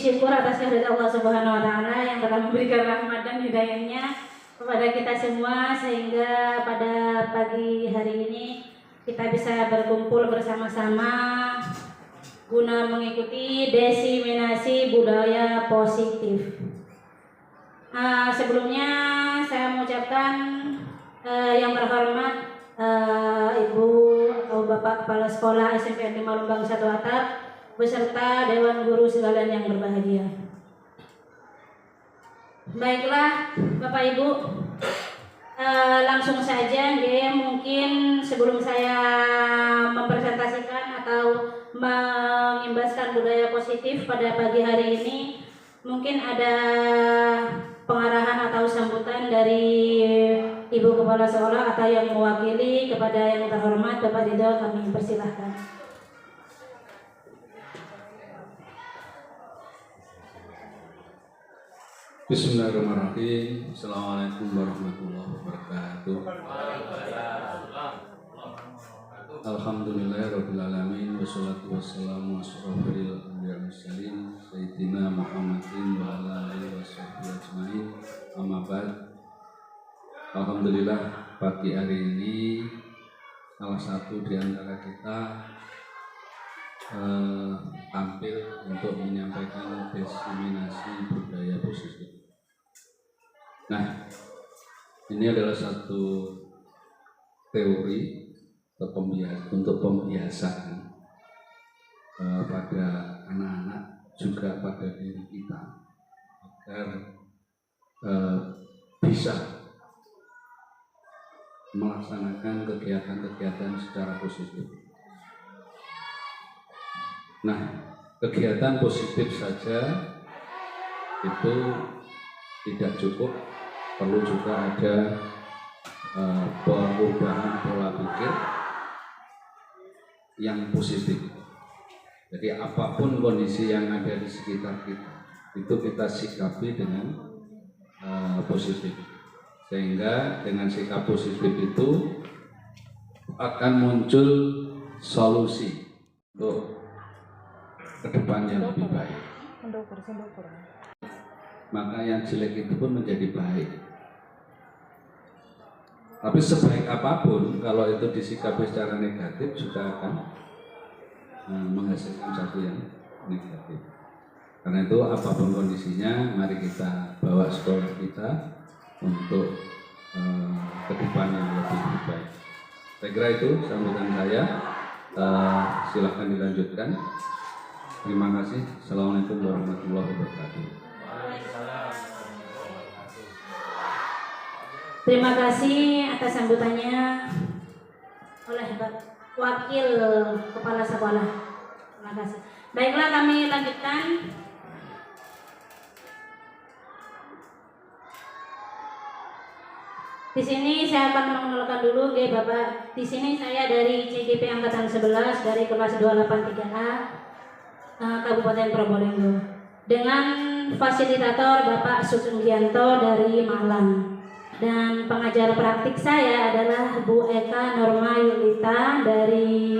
syukur atas kehadirat Allah Subhanahu wa taala yang telah memberikan rahmat dan hidayahnya kepada kita semua sehingga pada pagi hari ini kita bisa berkumpul bersama-sama guna mengikuti diseminasi budaya positif. Sebelumnya saya mengucapkan yang terhormat Ibu atau Bapak Kepala Sekolah SMP 5 Lumbang 1 Atap beserta Dewan Guru sekalian yang berbahagia. Baiklah Bapak Ibu, langsung saja mungkin sebelum saya mempresentasikan atau mengimbaskan budaya positif pada pagi hari ini, mungkin ada pengarahan atau sambutan dari Ibu Kepala Sekolah atau yang mewakili kepada yang terhormat Bapak Ridho, kami persilahkan. Bismillahirrahmanirrahim. Assalamualaikum warahmatullahi wabarakatuh. Alhamdulillahirabbil alamin wassalatu wassalamu asyrofil anbiya'i mursalin sayyidina Muhammadin wa ala alihi washabbihi ajmain. Amma ba'd. Alhamdulillah pagi hari ini salah satu di antara kita tampil untuk menyampaikan diseminasi budaya positif. Nah, ini adalah satu teori untuk pembiasaan pada anak-anak juga pada diri kita agar bisa melaksanakan kegiatan-kegiatan secara positif. Nah, kegiatan positif saja itu tidak cukup, perlu juga ada perubahan pola pikir yang positif. Jadi apapun kondisi yang ada di sekitar kita, itu kita sikapi dengan positif. Sehingga dengan sikap positif itu akan muncul solusi untuk kedepannya lebih baik. Maka yang jelek itu pun menjadi baik. Tapi sebaik apapun kalau itu disikapi secara negatif juga akan menghasilkan sesuatu yang negatif. Karena itu apapun kondisinya, mari kita bawa sekolah kita untuk kedepannya lebih baik. Saya kira itu sambutan saya. Silahkan dilanjutkan. Terima kasih. Assalamualaikum warahmatullahi wabarakatuh. Terima kasih atas sambutannya oleh Wakil Kepala Sekolah. Terima kasih. Baiklah, kami lanjutkan. Di sini saya akan mengenalkan dulu, Bapak. Di sini saya dari CGP Angkatan 11 dari kelas 283A. Kabupaten Probolinggo dengan fasilitator Bapak Susunggianto dari Malang, dan pengajar praktik saya adalah Bu Eka Norma Yulita dari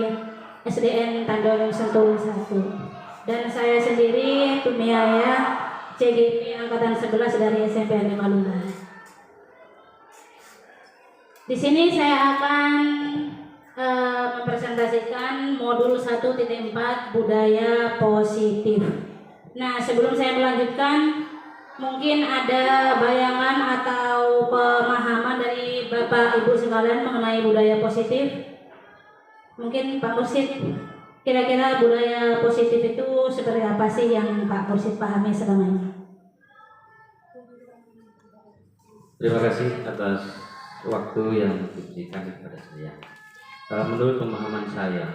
SDN Tandon Sentul 1, dan saya sendiri Tumiaya CGP Angkatan 11 dari SMP 5 Lumbang. Di sini saya akan mempresentasikan modul 1.4 budaya positif. Nah, sebelum saya melanjutkan, mungkin ada bayangan atau pemahaman dari Bapak Ibu sekalian mengenai budaya positif. Mungkin Pak Mursid, kira-kira budaya positif itu seperti apa sih yang Pak Mursid pahami selama ini? Terima kasih atas waktu yang diberikan kepada saya. Menurut pemahaman saya,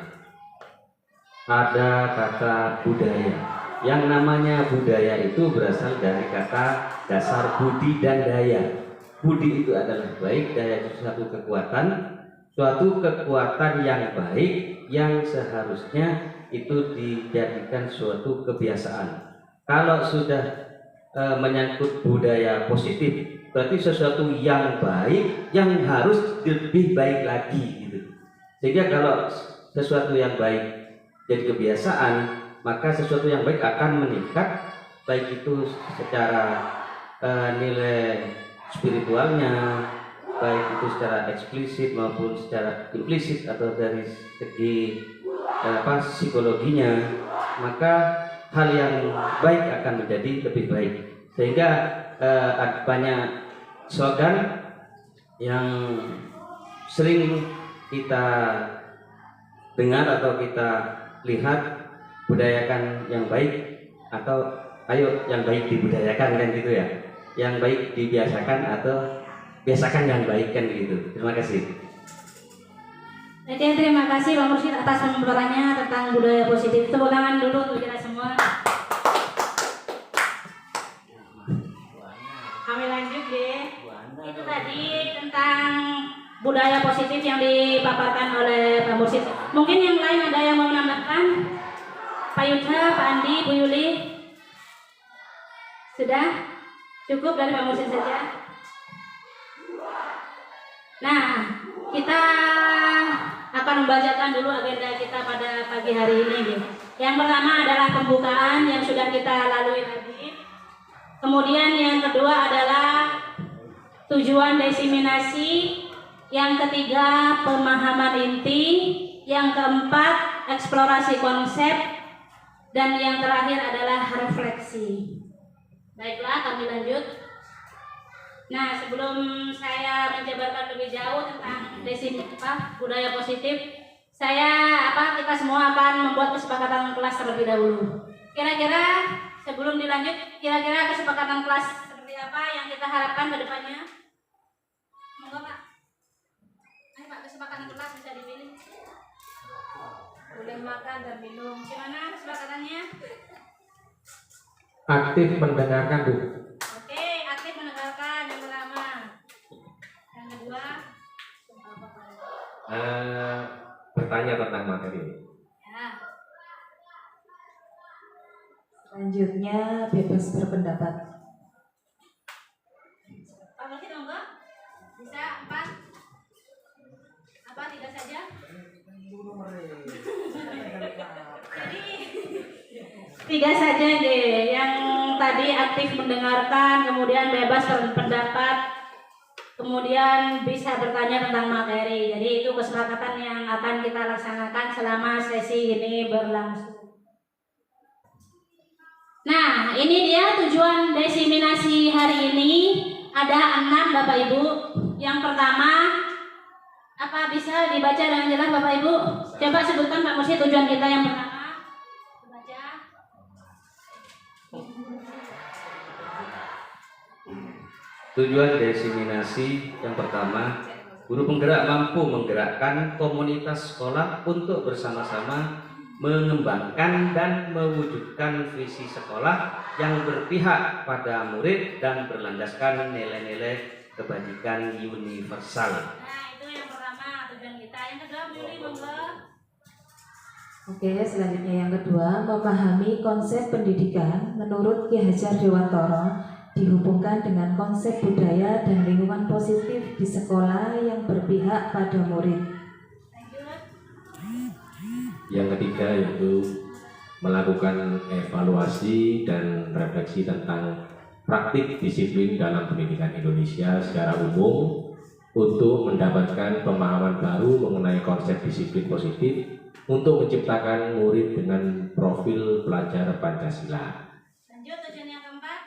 ada kata budaya. Yang namanya budaya itu berasal dari kata dasar budi dan daya. Budi itu adalah baik, daya itu suatu kekuatan yang baik yang seharusnya itu dijadikan suatu kebiasaan. Kalau sudah menyangkut budaya positif, berarti sesuatu yang baik yang harus lebih baik lagi gitu. Sehingga kalau sesuatu yang baik jadi kebiasaan, maka sesuatu yang baik akan meningkat, baik itu secara nilai spiritualnya, baik itu secara eksplisit maupun secara implisit atau dari segi psikologinya, maka hal yang baik akan menjadi lebih baik. Sehingga banyak slogan yang sering kita dengar atau kita lihat, budayakan yang baik, atau ayo yang baik dibudayakan, kan gitu ya. Yang baik dibiasakan atau biasakan yang baik, kan gitu. Terima kasih. Oke, terima kasih Pak Mursyid atas pemaparannya tentang budaya positif. Tepuk tangan dulu untuk kita semua. Kami lanjut ya. Itu tadi tentang budaya positif yang dipaparkan oleh Pak Mursyid. Mungkin yang lain ada yang mau menambahkan? Pak Yudha, Pak Andi, Bu Yuli? Sudah? Cukup dari Pak Mursyid saja? Nah, kita akan membacakan dulu agenda kita pada pagi hari ini. Gitu. Yang pertama adalah pembukaan yang sudah kita lalui tadi. Kemudian yang kedua adalah tujuan diseminasi. Yang ketiga pemahaman inti. Yang keempat eksplorasi konsep. Dan yang terakhir adalah refleksi. Baiklah, kami lanjut. Nah, sebelum saya menjabarkan lebih jauh tentang budaya positif, kita semua akan membuat kesepakatan kelas terlebih dahulu. Kira-kira sebelum dilanjut, kira-kira kesepakatan kelas seperti apa yang kita harapkan ke depannya? Monggo Pak. Ayo Pak, kesepakatan kelas bisa dipilih. Boleh makan dan minum. Gimana kesepakatannya? Aktif mendengarkan, Bu. Oke, aktif mendengarkan yang pertama. Yang kedua, Bertanya tentang materi. ya. Selanjutnya bebas berpendapat. Pak Mursyid monggo. Bisa 4? Apa 3 saja? Jadi 3 saja deh. Yang tadi aktif mendengarkan, kemudian bebas berpendapat, kemudian bisa bertanya tentang materi. Jadi itu kesepakatan yang akan kita laksanakan selama sesi ini berlangsung. Nah, ini dia tujuan diseminasi hari ini. Ada 6 Bapak Ibu. Yang pertama, apa bisa dibaca dengan jelas Bapak Ibu? Coba sebutkan Pak Mursyid tujuan kita yang pertama. Baca. Tujuan diseminasi yang pertama, guru penggerak mampu menggerakkan komunitas sekolah untuk bersama-sama mengembangkan dan mewujudkan visi sekolah yang berpihak pada murid dan berlandaskan nilai-nilai kebajikan universal. Nah, itu yang pertama tujuan kita. Yang kedua, Bu Yuli, monggo. Oke, selanjutnya yang kedua, memahami konsep pendidikan menurut Ki Hajar Dewantara dihubungkan dengan konsep budaya dan lingkungan positif di sekolah yang berpihak pada murid. Yang ketiga yaitu melakukan evaluasi dan refleksi tentang praktik disiplin dalam pendidikan Indonesia secara umum untuk mendapatkan pemahaman baru mengenai konsep disiplin positif untuk menciptakan murid dengan profil pelajar Pancasila. Lanjut tujuan yang keempat.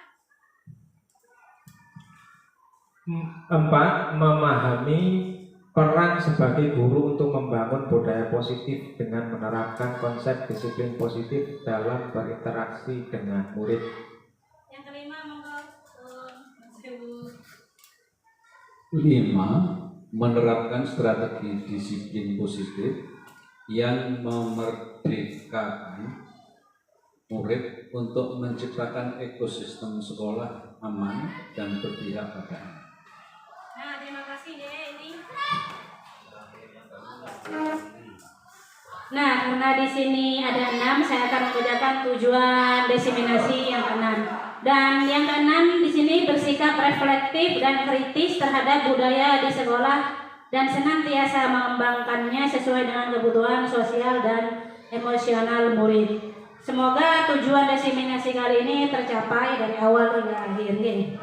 4. Memahami peran sebagai guru untuk membangun budaya positif dengan menerapkan konsep disiplin positif dalam berinteraksi dengan murid. Yang kelima, monggo. 5. Menerapkan strategi disiplin positif yang memerdekakan murid untuk menciptakan ekosistem sekolah aman dan berpihak pada anak. Nah, terima kasih deh ini. Nah, karena di sini ada 6, saya akan membacakan tujuan diseminasi yang ke-6. Dan yang ke-6 di sini bersikap reflektif dan kritis terhadap budaya di sekolah dan senantiasa mengembangkannya sesuai dengan kebutuhan sosial dan emosional murid. Semoga tujuan diseminasi kali ini tercapai dari awal hingga akhir. Nggih.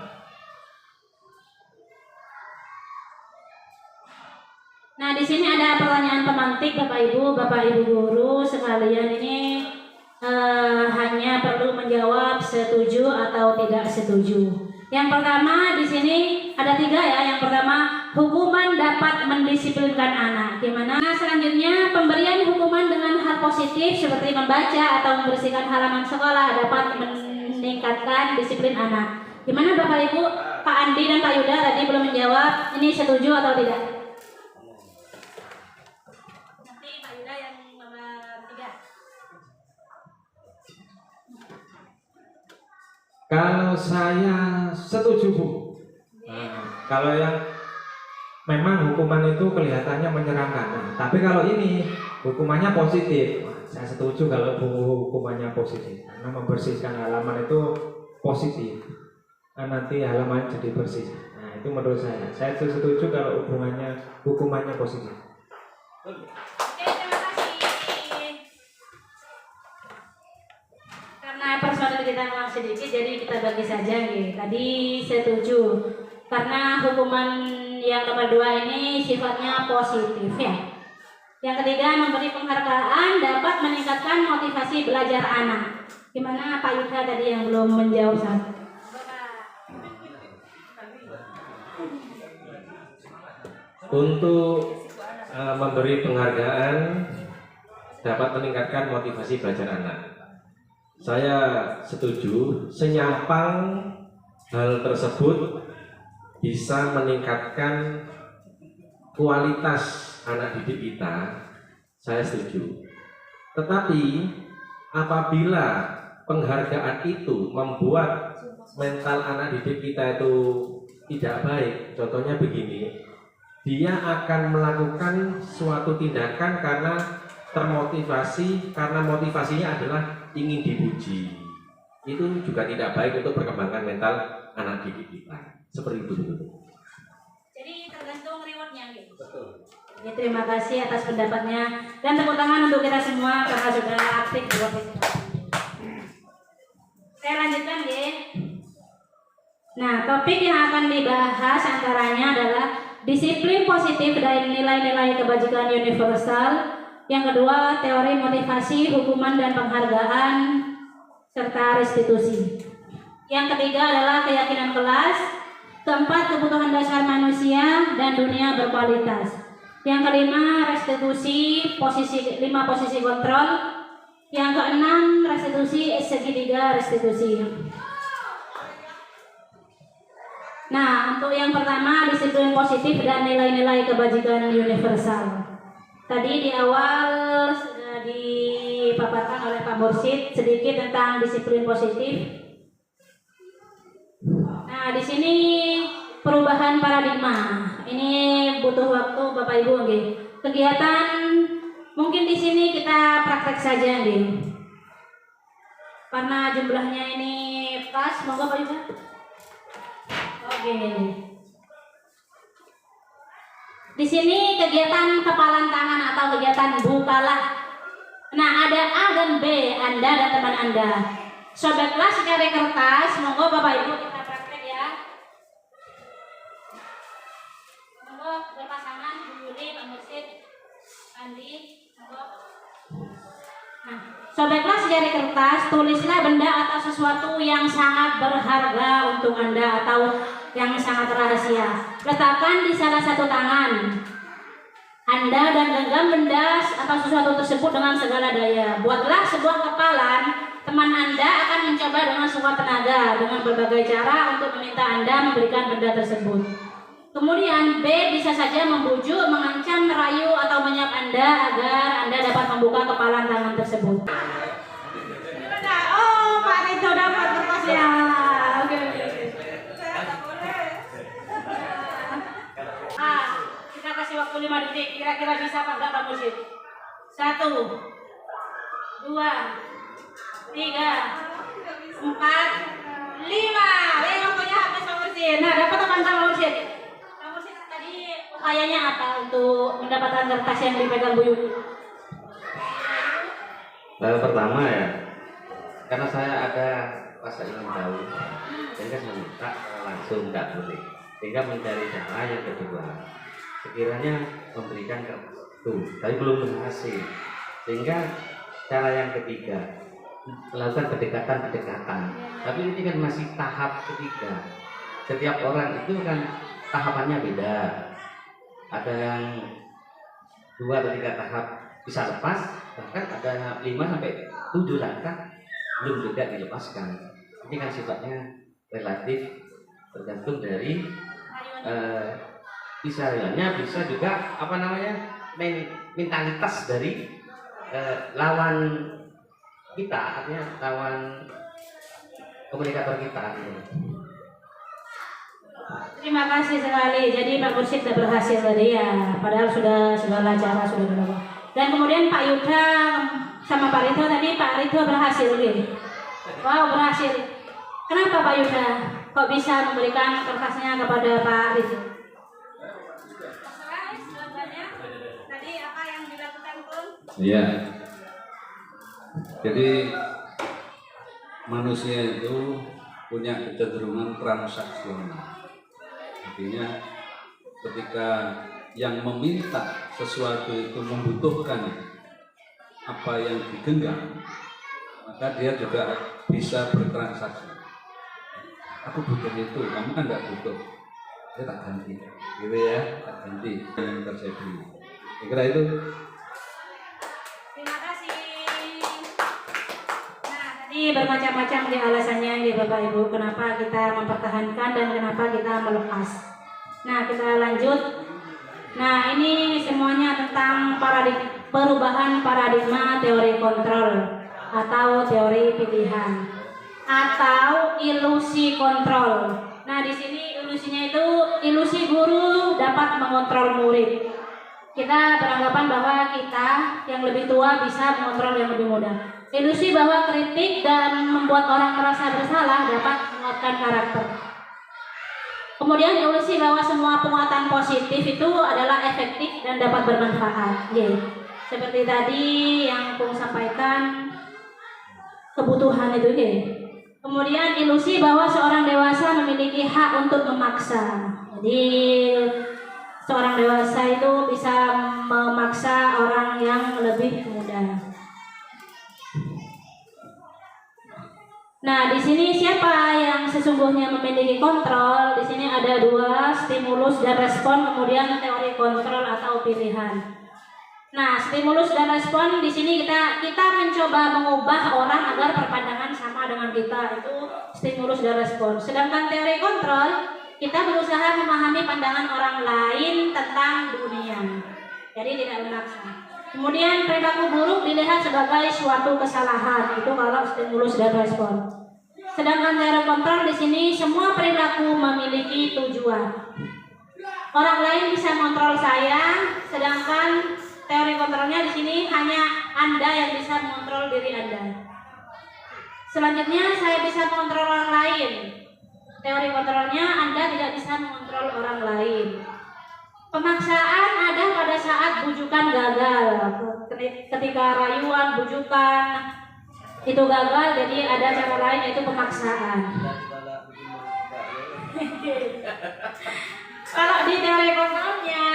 Nah, di sini ada pertanyaan pemantik Bapak Ibu guru sekalian ini hanya perlu menjawab setuju atau tidak setuju. Yang pertama di sini ada 3 ya. Yang pertama, hukuman dapat mendisiplinkan anak. Gimana? Nah, selanjutnya pemberian hukuman dengan hal positif seperti membaca atau membersihkan halaman sekolah dapat meningkatkan disiplin anak. Gimana Bapak Ibu? Pak Andi dan Pak Yuda tadi belum menjawab. Ini setuju atau tidak? Nanti Pak Yuda yang nomor 3. Kalau saya setuju Bu. Kalau yang memang hukuman itu kelihatannya menyenangkan. Nah, tapi kalau ini hukumannya positif, saya setuju kalau hukumannya positif. Karena membersihkan halaman itu positif. Nah, nanti halaman jadi bersih. Nah, itu menurut saya. Saya setuju kalau hukumannya positif. Oke, terima kasih. Karena personil kita memang sedikit, jadi kita bagi saja nih. Tadi setuju. Karena hukuman yang nomor 2 ini sifatnya positif ya. Yang ketiga, memberi penghargaan dapat meningkatkan motivasi belajar anak. Gimana Pak Yuda tadi yang belum menjawab satu? Untuk memberi penghargaan dapat meningkatkan motivasi belajar anak. Saya setuju, senyampang hal tersebut bisa meningkatkan kualitas anak didik kita, saya setuju. Tetapi apabila penghargaan itu membuat mental anak didik kita itu tidak baik, contohnya begini, dia akan melakukan suatu tindakan karena termotivasi, karena motivasinya adalah ingin dipuji. Itu juga tidak baik untuk perkembangan mental anak didik kita. Seperti itu betul. Jadi tergantung rewardnya gitu. Betul. Ya, terima kasih atas pendapatnya dan tepuk tangan untuk kita semua karena sudah aktif di Saya lanjutkan ya. Nah, topik yang akan dibahas antaranya adalah disiplin positif dan nilai-nilai kebajikan universal. Yang kedua, teori motivasi, hukuman dan penghargaan serta restitusi. Yang ketiga adalah keyakinan kelas. Keempat, kebutuhan dasar manusia dan dunia berkualitas. Yang kelima, restitusi, 5 posisi kontrol. Yang keenam, restitusi segitiga restitusi. Nah, untuk yang pertama, disiplin positif dan nilai-nilai kebajikan universal. Tadi di awal sudah dipaparkan oleh Pak Mursid sedikit tentang disiplin positif. Nah, di sini perubahan paradigma. Ini butuh waktu Bapak Ibu nggih. Kegiatan mungkin di sini kita praktek saja nggih. Karena jumlahnya ini pas, monggo Pak Ibu. Oke. Di sini kegiatan kepalan tangan atau kegiatan bukalah. Nah, ada A dan B, Anda dan teman Anda. Sobeklah secari kertas, monggo Bapak Ibu kita praktek ya. Monggo berpasangan Bu Yuli, Pak Mursid, Andi, monggo. Nah, sobeklah secari kertas, tulislah benda atau sesuatu yang sangat berharga untuk Anda atau yang sangat rahasia. Letakkan di salah satu tangan Anda dan genggam benda atau sesuatu tersebut dengan segala daya. Buatlah sebuah kepalan. Teman Anda akan mencoba dengan sekuat tenaga dengan berbagai cara untuk meminta Anda memberikan benda tersebut. Kemudian B bisa saja membujuk, mengancam, merayu atau menyap Anda agar Anda dapat membuka kepalan tangan tersebut. Oh, Pak Rito dapat kertasnya. Oke. Kita kasih waktu 5 detik. Kira-kira bisa apa enggak Pak Mursid? 1, 2, 3, 4, 5. Waktunya habis Pak Mursid. Nah, dapat apa enggak Pak Mursid? Pak Mursid tadi upayanya apa untuk mendapatkan kertas yang dipegang Bu Yuli? Pertama ya, karena saya ada rasa ingin tahu, sehingga saya minta langsung tidak boleh. Sehingga mencari cara yang kedua, sekiranya memberikan itu, tapi belum berhasil. Sehingga cara yang ketiga, melakukan pendekatan-pendekatan. Tapi ini kan masih tahap ketiga. Setiap orang itu kan tahapannya beda. Ada yang 2 atau 3 tahap bisa lepas, bahkan ada 5 sampai 7 langkah belum juga dilepaskan. Ini kan sifatnya relatif, tergantung dari bisa juga mentalitas dari lawan kita, artinya lawan komunikator kita gitu. Terima kasih sekali. Jadi Pak Mursyid sudah berhasil tadi ya, padahal sudah segala cara sudah dilakukan. Dan kemudian Pak Yuda sama Pak Ridho tadi, Pak Ridho berhasil gitu. Wow, berhasil. Kenapa Pak Yuda kok bisa memberikan kertasnya kepada Pak Ridho? Tadi apa yang dilakukan Pun? Iya. Jadi manusia itu punya kecenderungan transaksional. Artinya ketika yang meminta sesuatu itu membutuhkan apa yang digenggam, maka dia juga bisa bertransaksi. Aku butuh itu, kamu kan nggak butuh, saya tak ganti, gitu ya, tak ganti yang terjadi. Kira itu. Terima kasih. Nah, tadi bermacam-macam di alasannya di Bapak Ibu, kenapa kita mempertahankan dan kenapa kita melepas. Nah, kita lanjut. Nah, ini semuanya tentang perubahan paradigma teori kontrol atau teori pilihan atau ilusi kontrol. Nah, di sini ilusinya itu ilusi guru dapat mengontrol murid. Kita beranggapan bahwa kita yang lebih tua bisa mengontrol yang lebih muda. Ilusi bahwa kritik dan membuat orang merasa bersalah dapat menguatkan karakter. Kemudian ilusi bahwa semua penguatan positif itu adalah efektif dan dapat bermanfaat. Seperti tadi yang Pung sampaikan, kebutuhan itu. Kemudian ilusi bahwa seorang dewasa memiliki hak untuk memaksa. Jadi seorang dewasa itu bisa memaksa orang yang lebih muda. Nah, di sini siapa yang sesungguhnya memiliki kontrol? Di sini ada 2, stimulus dan respon, kemudian teori kontrol atau pilihan. Nah, stimulus dan respon di sini kita mencoba mengubah orang agar berpandangan sama dengan kita, itu stimulus dan respon. Sedangkan teori kontrol, kita berusaha memahami pandangan orang lain tentang dunia. Jadi tidak memaksa. Kemudian perilaku buruk dilihat sebagai suatu kesalahan, itu kalau stimulus dan respon. Sedangkan teori kontrol di sini semua perilaku memiliki tujuan. Orang lain bisa kontrol saya, sedangkan teori kontrolnya di sini hanya Anda yang bisa mengontrol diri Anda. Selanjutnya saya bisa mengontrol orang lain. Teori kontrolnya Anda tidak bisa mengontrol orang lain. Pemaksaan ada pada saat bujukan gagal. Ketika rayuan, bujukan itu gagal, jadi ada cara lain yaitu pemaksaan. Kalau di teori kontrolnya,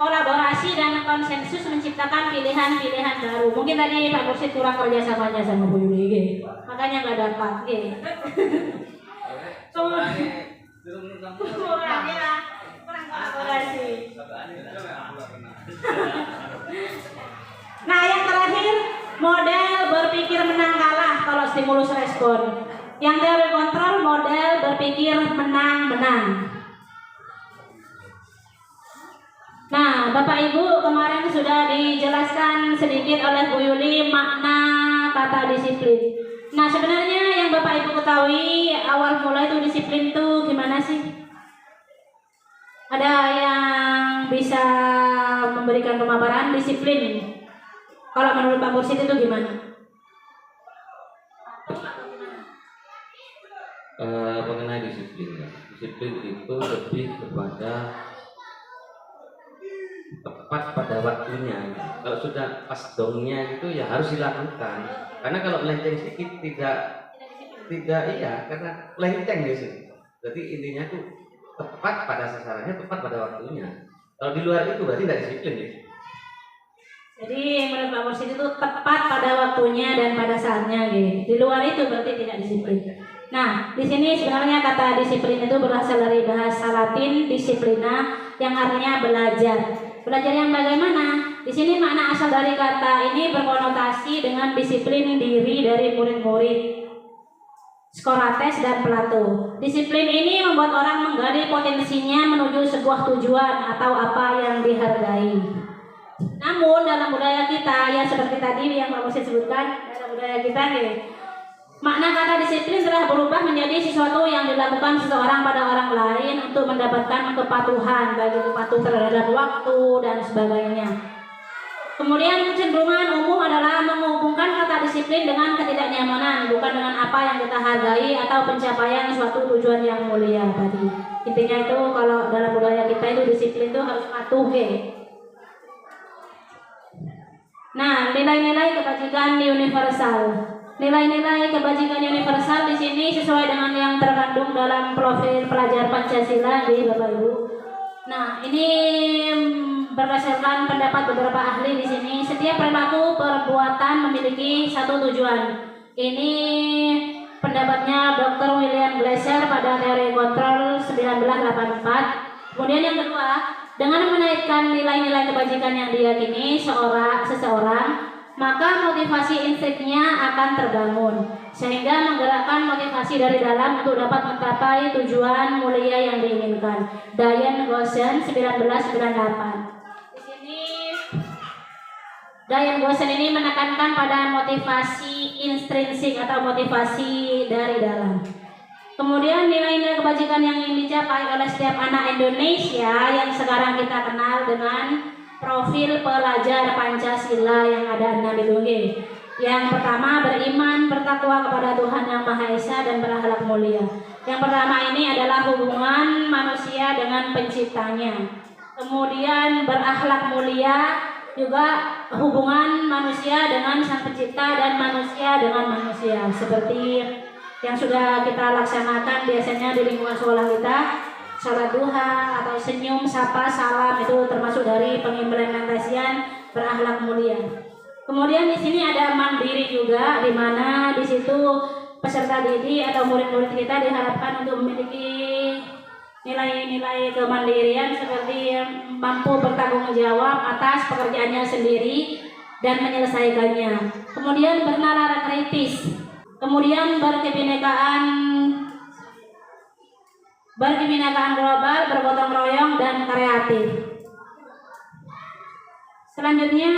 kolaborasi dan konsensus menciptakan pilihan-pilihan baru. Mungkin tadi Pak Mursyid kurang kerjasamanya sama Bu Yuli, makanya nggak dapat. Kurang kolaborasi. Nah, yang terakhir model berpikir menang kalah kalau stimulus respon. Yang teori kontrol model berpikir menang-menang. Nah, Bapak Ibu kemarin sudah dijelaskan sedikit oleh Bu Yuli makna kata disiplin. Nah, sebenarnya yang Bapak Ibu ketahui awal mula itu disiplin itu gimana sih? Ada yang bisa memberikan pemaparan disiplin? Kalau menurut Pak Mursyid itu gimana? Mengenai disiplin itu lebih kepada tepat pada waktunya. Kalau sudah pas dongnya gitu ya harus dilakukan. Karena kalau melenceng sedikit tidak iya, karena melenceng di sini. Jadi intinya tuh tepat pada sasarannya, tepat pada waktunya. Kalau di luar itu berarti tidak disiplin ya. Jadi menurut Pak Mursyid itu tepat pada waktunya dan pada saatnya gitu. Di luar itu berarti tidak disiplin. Nah, di sini sebenarnya kata disiplin itu berasal dari bahasa Latin disiplina yang artinya belajar. Belajar yang bagaimana? Di sini makna asal dari kata ini berkonotasi dengan disiplin diri dari murid-murid Skolates dan Plato. Disiplin ini membuat orang menggali potensinya menuju sebuah tujuan atau apa yang dihargai. Namun dalam budaya kita, ya seperti tadi yang Pak Mursyid sebutkan, dalam budaya kita nih, makna kata disiplin telah berubah menjadi sesuatu yang dilakukan seseorang pada orang lain untuk mendapatkan kepatuhan, baik itu patuh terhadap waktu dan sebagainya. Kemudian kecenderungan umum adalah menghubungkan kata disiplin dengan ketidaknyamanan, bukan dengan apa yang kita hargai atau pencapaian suatu tujuan yang mulia tadi. Intinya itu kalau dalam budaya kita itu disiplin itu harus patuh Nah, nilai-nilai kebajikan universal. Nilai-nilai kebajikan universal di sini sesuai dengan yang terkandung dalam profil pelajar Pancasila di Bapak Ibu. Nah, ini berdasarkan pendapat beberapa ahli di sini, setiap perilaku perbuatan memiliki satu tujuan. Ini pendapatnya Dr. William Glasser pada teori kontrol 1984. Kemudian yang kedua, dengan menaikkan nilai-nilai kebajikan yang diyakini seseorang, maka motivasi intrinsiknya akan terbangun, sehingga menggerakkan motivasi dari dalam untuk dapat mencapai tujuan mulia yang diinginkan. Diane Gossen 1998. Di sini Diane Gossen ini menekankan pada motivasi intrinsik atau motivasi dari dalam. Kemudian nilai-nilai kebajikan yang ingin dicapai oleh setiap anak Indonesia yang sekarang kita kenal dengan profil pelajar Pancasila yang ada 6 itu. Yang pertama, beriman, bertakwa kepada Tuhan Yang Maha Esa dan berakhlak mulia. Yang pertama ini adalah hubungan manusia dengan penciptanya. Kemudian berakhlak mulia juga hubungan manusia dengan Sang Pencipta dan manusia dengan manusia. Seperti yang sudah kita laksanakan biasanya di lingkungan sekolah kita, sholat duha atau senyum, sapa, salam itu termasuk dari pengimplementasian berakhlak mulia. Kemudian di sini ada mandiri juga, di mana di situ peserta didik atau murid-murid kita diharapkan untuk memiliki nilai-nilai kemandirian seperti mampu bertanggung jawab atas pekerjaannya sendiri dan menyelesaikannya. Kemudian bernalar kritis. Kemudian berkebinekaan global, bergotong royong dan kreatif. Selanjutnya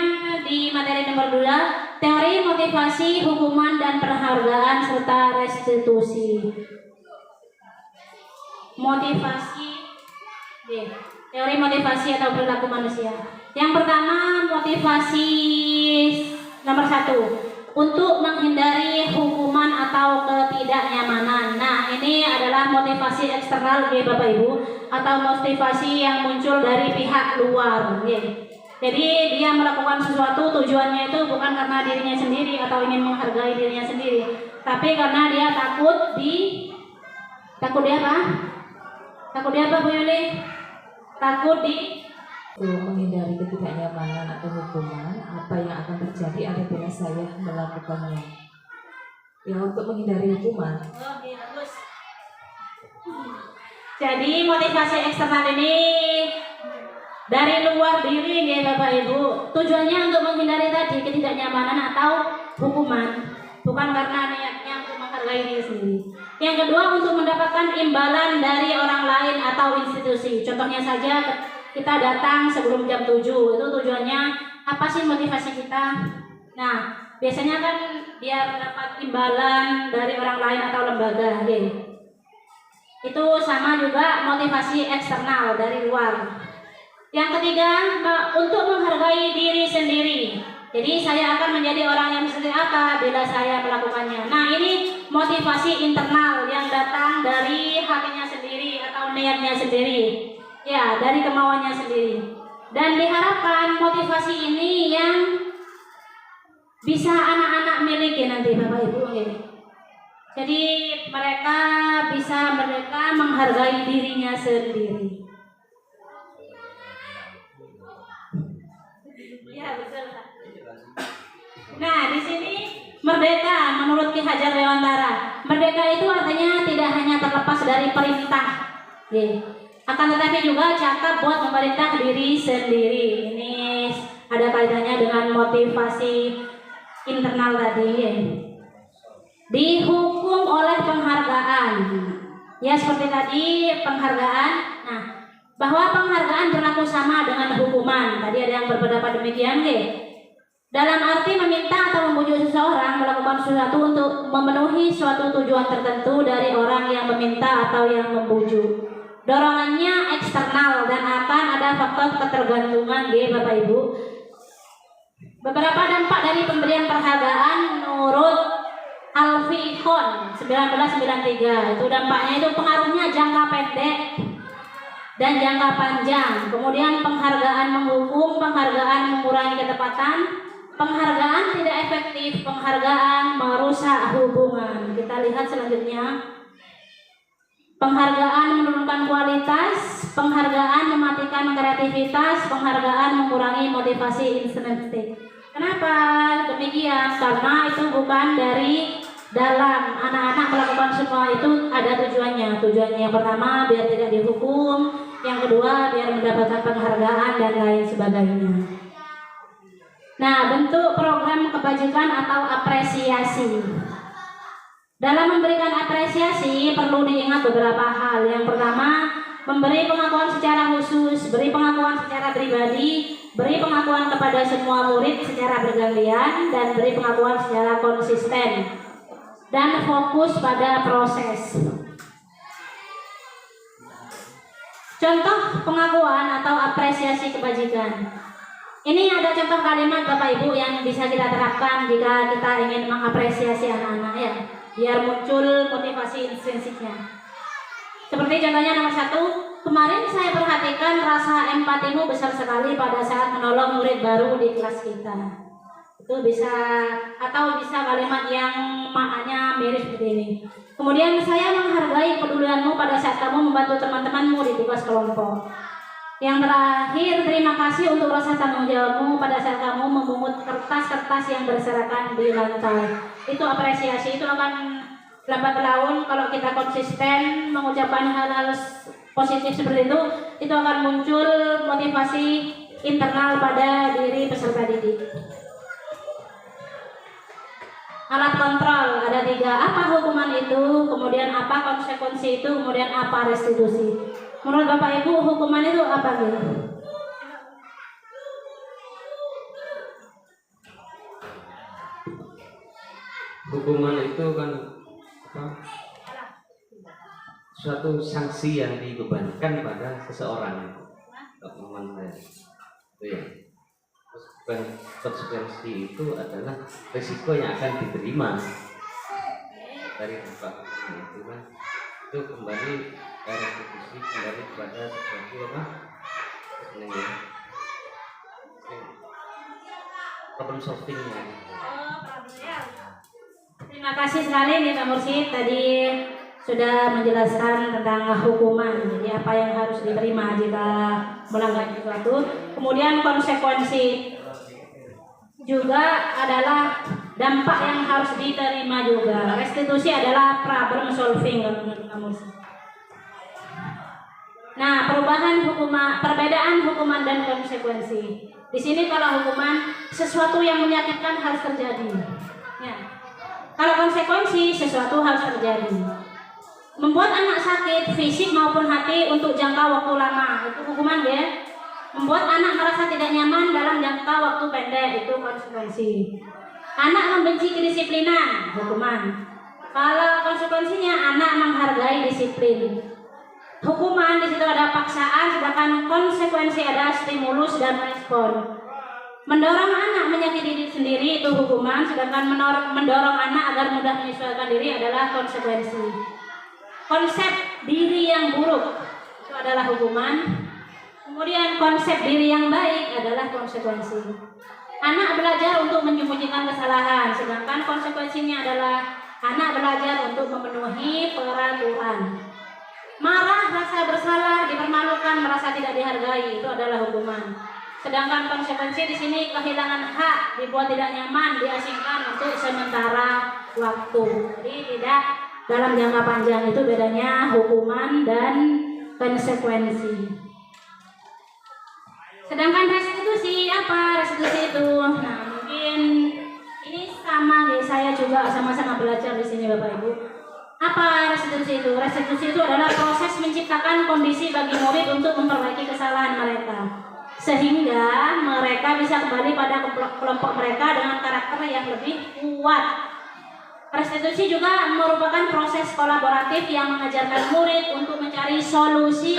di materi nomor 2, teori motivasi, hukuman dan penghargaan serta restitusi. Teori motivasi atau perilaku manusia. Yang pertama, motivasi nomor 1. Untuk menghindari hukuman atau ketidaknyamanan. Nah, ini adalah motivasi eksternal Bapak Ibu, atau motivasi yang muncul dari pihak luar. Jadi dia melakukan sesuatu tujuannya itu bukan karena dirinya sendiri atau ingin menghargai dirinya sendiri, tapi karena dia takut apa Bu Yuli? Takut Untuk menghindari ketidaknyamanan atau hukuman, apa yang akan terjadi apabila saya melakukannya? Ya, untuk menghindari hukuman. Oke, bagus. Jadi motivasi eksternal ini dari luar diri ya Bapak Ibu. Tujuannya untuk menghindari tadi ketidaknyamanan atau hukuman, bukan karena niatnya untuk menghargai diri sendiri. Yang kedua, untuk mendapatkan imbalan dari orang lain atau institusi. Contohnya saja, kita datang sebelum jam 7, itu tujuannya apa sih motivasi kita? Nah, biasanya kan dia mendapat imbalan dari orang lain atau lembaga, Itu sama juga motivasi eksternal dari luar. Yang ketiga, untuk menghargai diri sendiri. Jadi saya akan menjadi orang yang seperti apa bila saya melakukannya. Nah, ini motivasi internal yang datang dari hatinya sendiri atau niatnya sendiri. Ya, dari kemauannya sendiri. Dan diharapkan motivasi ini yang bisa anak-anak miliki nanti Bapak Ibu. Jadi mereka bisa menghargai dirinya sendiri. Ya, betul. Nah, di sini merdeka menurut Ki Hajar Dewantara. Merdeka itu artinya tidak hanya terlepas dari perintah, akan tetapi juga cakap buat memerintah diri sendiri. Ini ada kaitannya dengan motivasi internal tadi. Dihukum oleh penghargaan. Ya seperti tadi penghargaan. Nah, bahwa penghargaan berlaku sama dengan hukuman. Tadi ada yang berpendapat demikian, dalam arti meminta atau membujuk seseorang melakukan sesuatu untuk memenuhi suatu tujuan tertentu dari orang yang meminta atau yang membujuk. Dorongannya eksternal dan akan ada faktor ketergantungan, Bapak Ibu. Beberapa dampak dari pemberian penghargaan menurut Al-Fiqhon 1993 itu dampaknya itu pengaruhnya jangka pendek dan jangka panjang. Kemudian penghargaan menghukum, penghargaan mengurangi ketepatan, penghargaan tidak efektif, penghargaan merusak hubungan. Kita lihat selanjutnya. Penghargaan menurunkan kualitas, penghargaan mematikan kreativitas, penghargaan mengurangi motivasi intrinsik. Kenapa demikian? Karena itu bukan dari dalam. Anak-anak melakukan semua itu ada tujuannya. Tujuannya yang pertama biar tidak dihukum, yang kedua biar mendapatkan penghargaan dan lain sebagainya. Nah, bentuk program kebajikan atau apresiasi. Dalam memberikan apresiasi perlu diingat beberapa hal. Yang pertama, memberi pengakuan secara khusus, beri pengakuan secara pribadi, beri pengakuan kepada semua murid secara bergantian, dan beri pengakuan secara konsisten dan fokus pada proses. Contoh pengakuan atau apresiasi kebajikan. Ini ada contoh kalimat Bapak Ibu yang bisa kita terapkan jika kita ingin mengapresiasi anak-anak, ya, biar muncul motivasi intrinsiknya. Seperti contohnya nomor 1, kemarin saya perhatikan rasa empatimu besar sekali pada saat menolong murid baru di kelas kita. Itu bisa, atau bisa kalimat yang maknanya mirip seperti ini. Kemudian saya menghargai kepedulianmu pada saat kamu membantu teman-temanmu di tugas kelompok. Yang terakhir, terima kasih untuk rasa tanggung jawabmu pada saat kamu memungut kertas-kertas yang berserakan di lantai. Itu apresiasi, itu akan lambat laun kalau kita konsisten mengucapkan hal-hal positif seperti itu akan muncul motivasi internal pada diri peserta didik. Alat kontrol ada 3. Apa hukuman itu, kemudian apa konsekuensi itu, kemudian apa restitusi. Menurut Bapak Ibu, hukuman itu apa gitu? Hukuman itu kan suatu sanksi yang dibebankan pada seseorang. Teman saya, itu ya. Konsekuensi itu adalah risiko yang akan diterima dari Bapak itu kan. Itu kembali restitusi kembali kepada sesuatu apa? Problem solvingnya. Terima kasih sekali nih Pak Mursyid, tadi sudah menjelaskan tentang hukuman, jadi apa yang harus diterima jika melanggar sesuatu. Kemudian konsekuensi juga adalah dampak yang harus diterima juga. Restitusi adalah problem solving menurut Pak Mursyid. Nah, perbedaan hukuman dan konsekuensi. Di sini kalau hukuman sesuatu yang menyakitkan harus terjadi. Ya. Kalau konsekuensi sesuatu harus terjadi. Membuat anak sakit fisik maupun hati untuk jangka waktu lama itu hukuman, ya. Membuat anak merasa tidak nyaman dalam jangka waktu pendek itu konsekuensi. Anak membenci kedisiplinan, hukuman. Kalau konsekuensinya anak menghargai disiplin. Hukuman di situ ada paksaan, sedangkan konsekuensi ada stimulus dan respon. Mendorong anak menyakiti diri sendiri itu hukuman, sedangkan mendorong anak agar mudah menyesuaikan diri adalah konsekuensi. Konsep diri yang buruk itu adalah hukuman. Kemudian konsep diri yang baik adalah konsekuensi. Anak belajar untuk menyembunyikan kesalahan, sedangkan konsekuensinya adalah anak belajar untuk memenuhi peraturan. Marah, rasa bersalah, dipermalukan, merasa tidak dihargai, itu adalah hukuman. Sedangkan konsekuensi di sini kehilangan hak, dibuat tidak nyaman, diasingkan untuk sementara waktu. Jadi tidak dalam jangka panjang, itu bedanya hukuman dan konsekuensi. Sedangkan restitusi apa? Restitusi itu, nah mungkin ini sama ya, saya juga sama-sama belajar di sini Bapak Ibu. Apa restitusi itu? Restitusi itu adalah proses menciptakan kondisi bagi murid untuk memperbaiki kesalahan mereka, sehingga mereka bisa kembali pada kelompok mereka dengan karakter yang lebih kuat. Restitusi juga merupakan proses kolaboratif yang mengajarkan murid untuk mencari solusi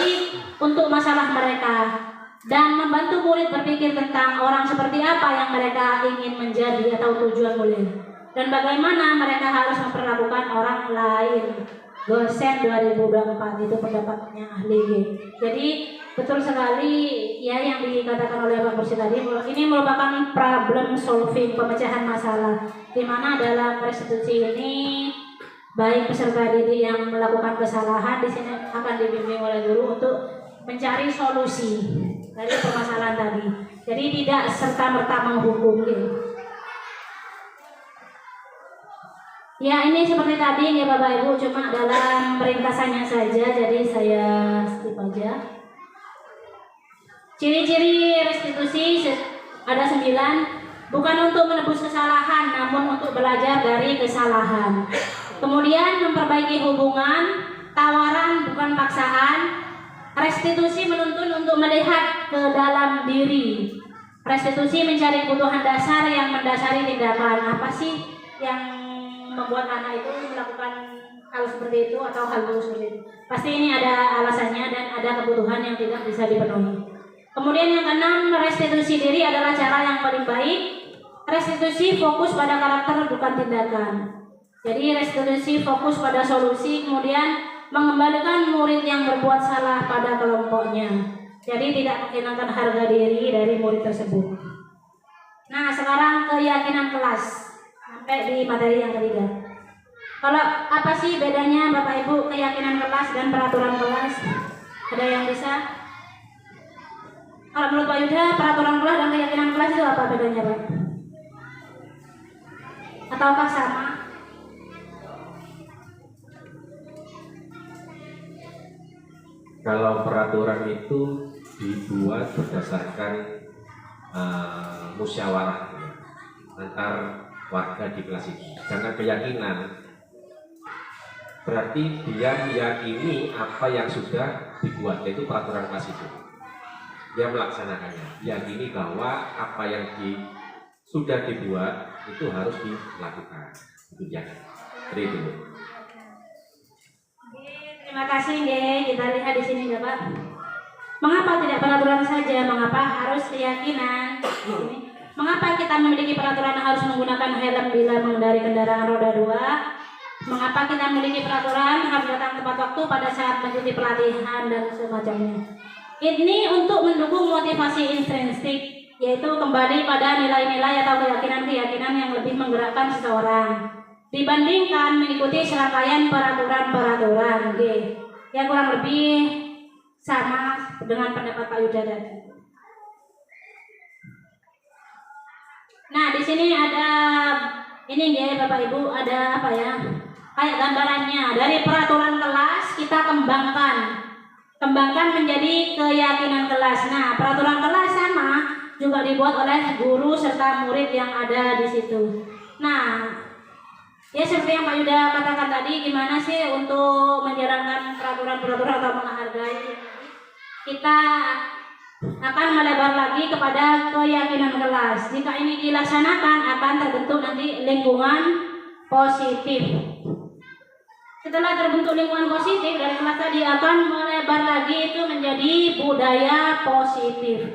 untuk masalah mereka dan membantu murid berpikir tentang orang seperti apa yang mereka ingin menjadi atau tujuan murid dan bagaimana mereka harus memperlakukan orang lain. Gosen 2024 itu pendapatnya ahli. Jadi betul sekali ya yang dikatakan oleh Pak Mursi tadi, ini merupakan problem solving, pemecahan masalah, di mana dalam restitusi ini baik peserta didik yang melakukan kesalahan di sini akan dibimbing oleh guru untuk mencari solusi dari permasalahan tadi. Jadi tidak serta-merta menghukum gitu. Ya ini seperti tadi ya Bapak Ibu, cuma dalam ringkasannya saja, jadi saya skip aja. Ciri-ciri restitusi ada 9, bukan untuk menebus kesalahan, namun untuk belajar dari kesalahan. Kemudian memperbaiki hubungan, tawaran bukan paksaan. Restitusi menuntun untuk melihat ke dalam diri. Restitusi mencari kebutuhan dasar yang mendasari tindakan. Apa sih yang membuat anak itu melakukan hal seperti itu atau hal buruk seperti itu? Pasti ini ada alasannya dan ada kebutuhan yang tidak bisa dipenuhi. Kemudian yang keenam, restitusi diri adalah cara yang paling baik. Restitusi fokus pada karakter bukan tindakan. Jadi restitusi fokus pada solusi, kemudian mengembalikan murid yang berbuat salah pada kelompoknya. Jadi tidak menghilangkan harga diri dari murid tersebut. Nah sekarang keyakinan kelas. Sampai di materi yang ketiga. Kalau apa sih bedanya Bapak Ibu keyakinan kelas dan peraturan kelas? Ada yang bisa? Kalau menurut Pak Yuda, peraturan kelas dan keyakinan kelas itu apa bedanya Pak? Ataukah sama? Kalau peraturan itu dibuat berdasarkan musyawarah antar warga di kelas itu. Karena keyakinan berarti dia meyakini apa yang sudah dibuat, yaitu peraturan kelas itu. Dia melaksanakannya, yakini bahwa apa yang sudah dibuat itu harus dilakukan. Itu ya. Seperti itu. Terima kasih nggih. Kita lihat di sini Bapak. Mengapa tidak peraturan saja? Mengapa harus keyakinan? Mengapa kita memiliki peraturan harus menggunakan helm bila mengendarai kendaraan roda 2? Mengapa kita memiliki peraturan harus datang tepat waktu pada saat mengikuti pelatihan dan semacamnya? Ini untuk mendukung motivasi intrinsik, yaitu kembali pada nilai-nilai atau keyakinan-keyakinan yang lebih menggerakkan seseorang dibandingkan mengikuti serangkaian peraturan-peraturan. Ya kurang lebih sama dengan pendapat Pak Yuda tadi. Nah, di sini ada ini ya Bapak Ibu, ada apa ya? Kayak gambarannya, dari peraturan kelas kita kembangkan menjadi keyakinan kelas. Nah, peraturan kelas sama juga dibuat oleh guru serta murid yang ada di situ. Nah, ya seperti yang Pak Yuda katakan tadi, gimana sih untuk menjalankan peraturan-peraturan atau menghargai? Kita akan melebar lagi kepada keyakinan kelas. Jika ini dilaksanakan akan terbentuk nanti lingkungan positif. Setelah terbentuk lingkungan positif dari kelas tadi akan melebar lagi itu menjadi budaya positif.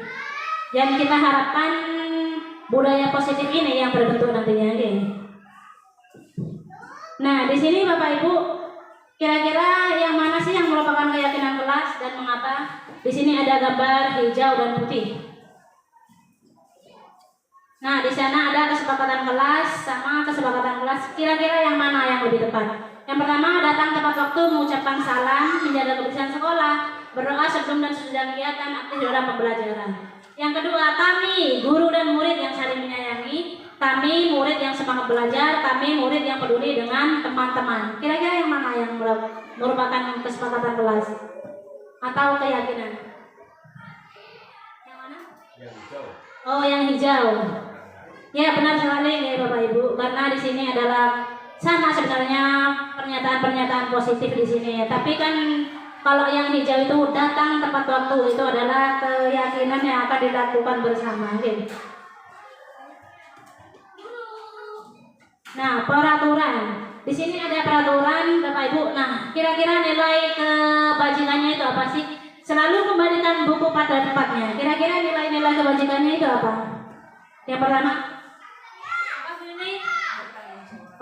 Dan kita harapkan budaya positif ini yang terbentuk nantinya. Nah, di sini Bapak Ibu Kira-kira yang mana sih yang merupakan keyakinan kelas dan mengapa? Di sini ada gambar hijau dan putih. Nah, di sana ada kesepakatan kelas sama kesepakatan kelas. Kira-kira yang mana yang lebih tepat? Yang pertama, datang tepat waktu, mengucapkan salam, menjaga kebersihan sekolah, berdoa sebelum dan sesudah kegiatan, aktif dalam pembelajaran. Yang kedua, kami, guru dan murid yang saling menyayangi, kami murid yang semangat belajar, kami murid yang peduli dengan teman-teman. Kira-kira yang mana yang merupakan kesepakatan kelas atau keyakinan? Yang mana? Yang hijau. Oh, yang hijau. Ya, benar sekali ya Bapak Ibu, karena di sini adalah sama sebenarnya pernyataan-pernyataan positif di sini. Tapi kan kalau yang hijau itu datang tepat waktu, itu adalah keyakinan yang akan dilakukan bersama. Okay. Nah, peraturan. Di sini ada peraturan Bapak Ibu. Nah, kira-kira nilai kebajikannya itu apa sih? Selalu kembalikan buku pada tempatnya. Kira-kira nilai-nilai kebajikannya itu apa? Yang pertama,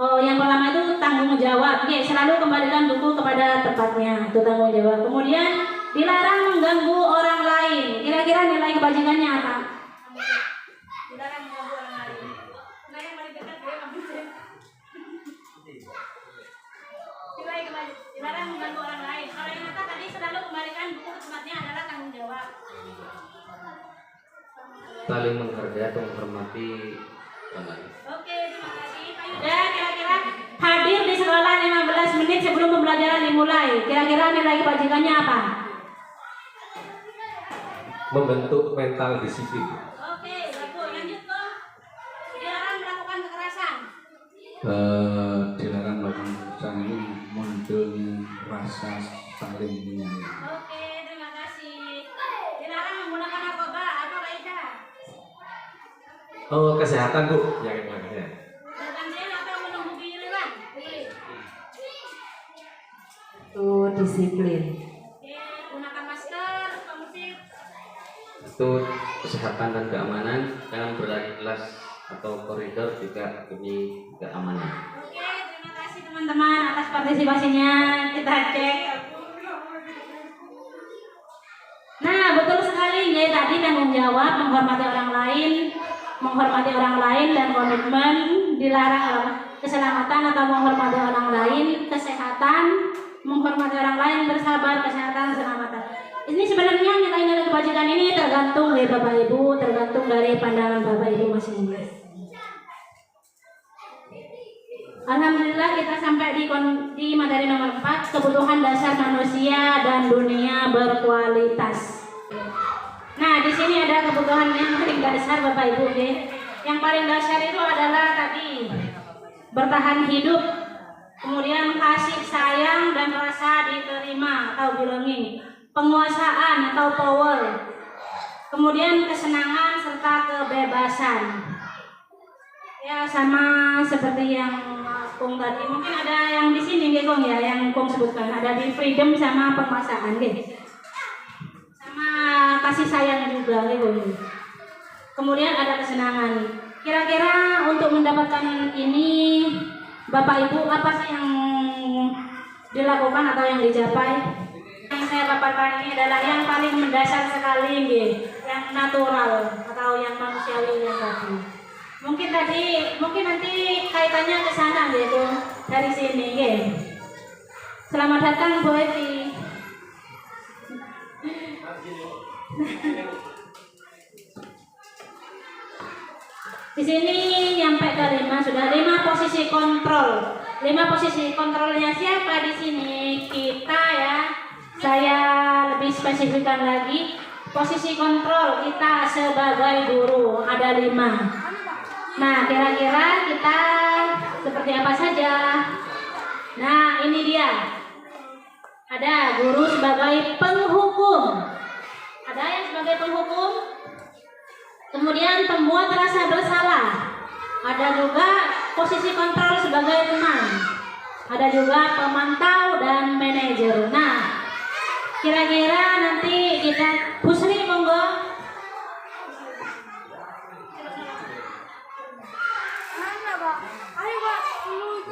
oh, yang pertama itu tanggung jawab. Oke, selalu kembalikan buku kepada tempatnya. Itu tanggung jawab. Kemudian dilarang mengganggu orang lain. Kira-kira nilai kebajikannya apa? Dilarang mengganggu orang lain. Nah, yang paling dekat dia ambil. Dilarang mengganggu orang lain. Kalau yang kata tadi selalu kembalikan buku ke tempatnya adalah tanggung jawab. Saling menghargai atau menghormati. Oke, terima kasih Pak Yuda. Kira-kira hadir di sekolah 15 menit sebelum pembelajaran dimulai. Kira-kira nilai kebajikannya apa? Membentuk mental disiplin. Oke, bagus. Lanjut Ko. Dilarang melakukan kekerasan. Dilarang melakukan kekerasan ini munculnya rasa saling menyayangi. Oke, terima kasih. Dilarang menggunakan narkoba atau lainnya. Oh, kesehatan Bu, ya makanya. Datang siang atau menunggu giliran. Itu disiplin. Oke, gunakan masker, pembersih. Itu kesehatan dan keamanan, jangan berlari kelas atau koridor juga demi keamanan. Oke, terima kasih teman-teman atas partisipasinya. Kita cek. Nah, betul sekali ya, tadi tanggung jawab, menghormati orang lain dan komitmen, dilarang keselamatan atau menghormati orang lain, kesehatan, menghormati orang lain, bersabar, kesehatan, keselamatan. Ini sebenarnya nilai-nilai kebajikan ini tergantung ya Bapak Ibu, tergantung dari pandangan Bapak Ibu masing-masing. Alhamdulillah kita sampai di materi nomor 4, kebutuhan dasar manusia dan dunia berkualitas. Nah, di sini ada kebutuhan yang paling dasar Bapak Ibu deh. Yang paling dasar itu adalah tadi bertahan hidup, kemudian kasih sayang dan rasa diterima atau belonging, penguasaan atau power, kemudian kesenangan serta kebebasan. Ya, sama seperti yang Kong tadi, mungkin ada yang di sini nih Kong ya, yang Kong sebutkan, ada di freedom sama penguasaan deh, sama kasih sayang juga gitu. Kemudian ada kesenangan. Kira-kira untuk mendapatkan ini, Bapak Ibu, apa sih yang dilakukan atau yang dicapai? Yang saya paparkan ini adalah yang paling mendasar sekali, yang natural atau yang manusiawi yang tadi. Mungkin nanti kaitannya ke sana gitu, dari sini, Selamat datang Bu Evi. Di sini nyampe ke 5, sudah 5 posisi kontrol. 5 posisi kontrolnya siapa di sini? Kita ya. Saya lebih spesifikkan lagi. Posisi kontrol kita sebagai guru ada 5. Nah, kira-kira kita seperti apa saja? Nah, ini dia. Ada guru sebagai penghukum. Ada yang sebagai penghukum. Kemudian pembuat rasa bersalah. Ada juga posisi kontrol sebagai teman. Ada juga pemantau dan manajer. Nah, kira-kira nanti kita Pusri monggo.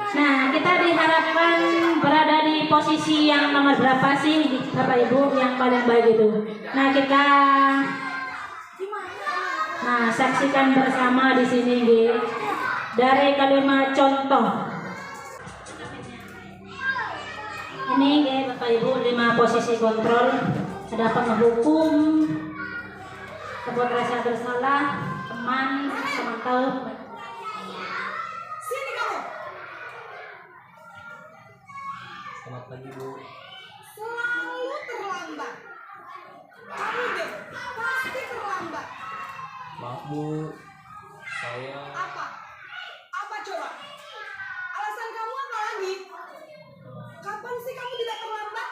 Nah, kita diharapkan berada di posisi yang nomor berapa sih Bapak Ibu yang paling baik itu? Nah, kita saksikan bersama di sini dari kalimat contoh. Ini Bapak Ibu 5 posisi kontrol. Ada penghukum, membuat rasa bersalah, teman, pemantau. Sini kamu. Selamat pagi Bu. Selalu terlambat. Kamu deh, pasti terlambat. Maaf Bu, saya Apa? Apa coba? Alasan kamu apa lagi? Kapan sih kamu tidak terlambat?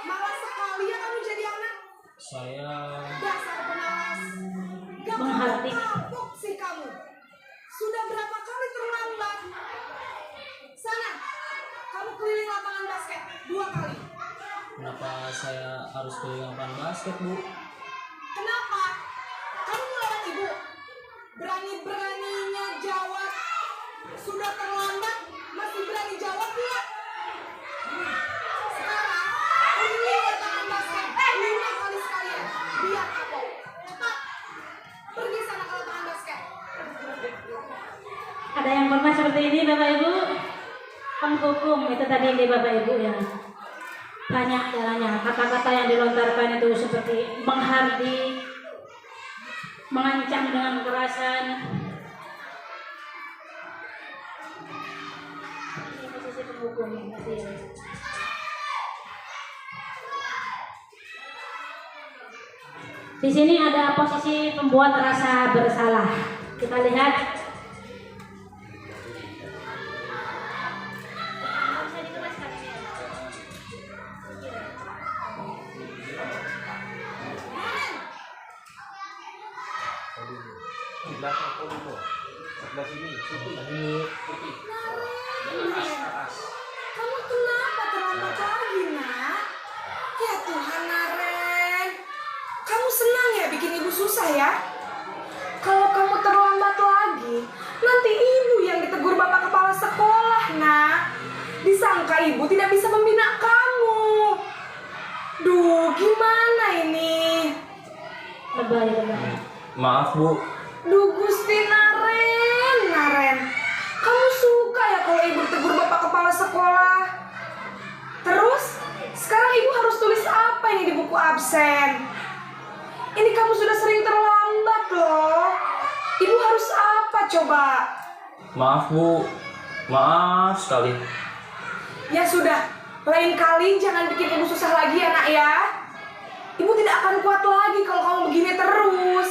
Malas sekali ya kamu jadi anak. saya Dasar pengawas. Gak Menghati. kapok sih kamu. Sudah berapa kali terlambat? Sana, kamu keliling lapangan basket 2 kali. kenapa saya harus keliling lapangan basket Bu? Kenapa? Kamu melawan ibu. Berani-beraninya jawab. Sudah terlambat, masih berani jawab pula. Sekarang, keliling lapangan basket 5 kali sekalian. Biar kapok. Cepat. Pergi sana ke lapangan basket. Ada yang pernah seperti ini Bapak Ibu? Penghukum itu tadi Bapak Ibu ya. Banyak caranya, kata-kata yang dilontarkan itu seperti menghardik, mengancam dengan kekerasan. Ini posisi penghukum tadi ya. Di sini ada posisi pembuat rasa bersalah. Kita lihat. Bisa dikemaskan ini ya. Kamu kenapa terlambat lagi, nak? Ya Tuhan, Naren. Kamu senang ya bikin ibu susah ya? Kalau kamu terlambat lagi, nanti ibu yang ditegur bapak kepala sekolah, nak. Disangka ibu tidak bisa membina kamu. Duh, gimana ini? Lebay. Maaf Bu, Duh, Gusti Naren. Kamu suka ya kalau ibu ditegur bapak kepala sekolah? Terus, sekarang ibu harus tulis apa ini di buku absen? Ini kamu sudah sering terlambat loh. Ibu harus apa coba? maaf Bu, maaf sekali. Ya sudah, lain kali jangan bikin ibu susah lagi ya nak ya. Ibu tidak akan kuat lagi kalau kamu begini terus.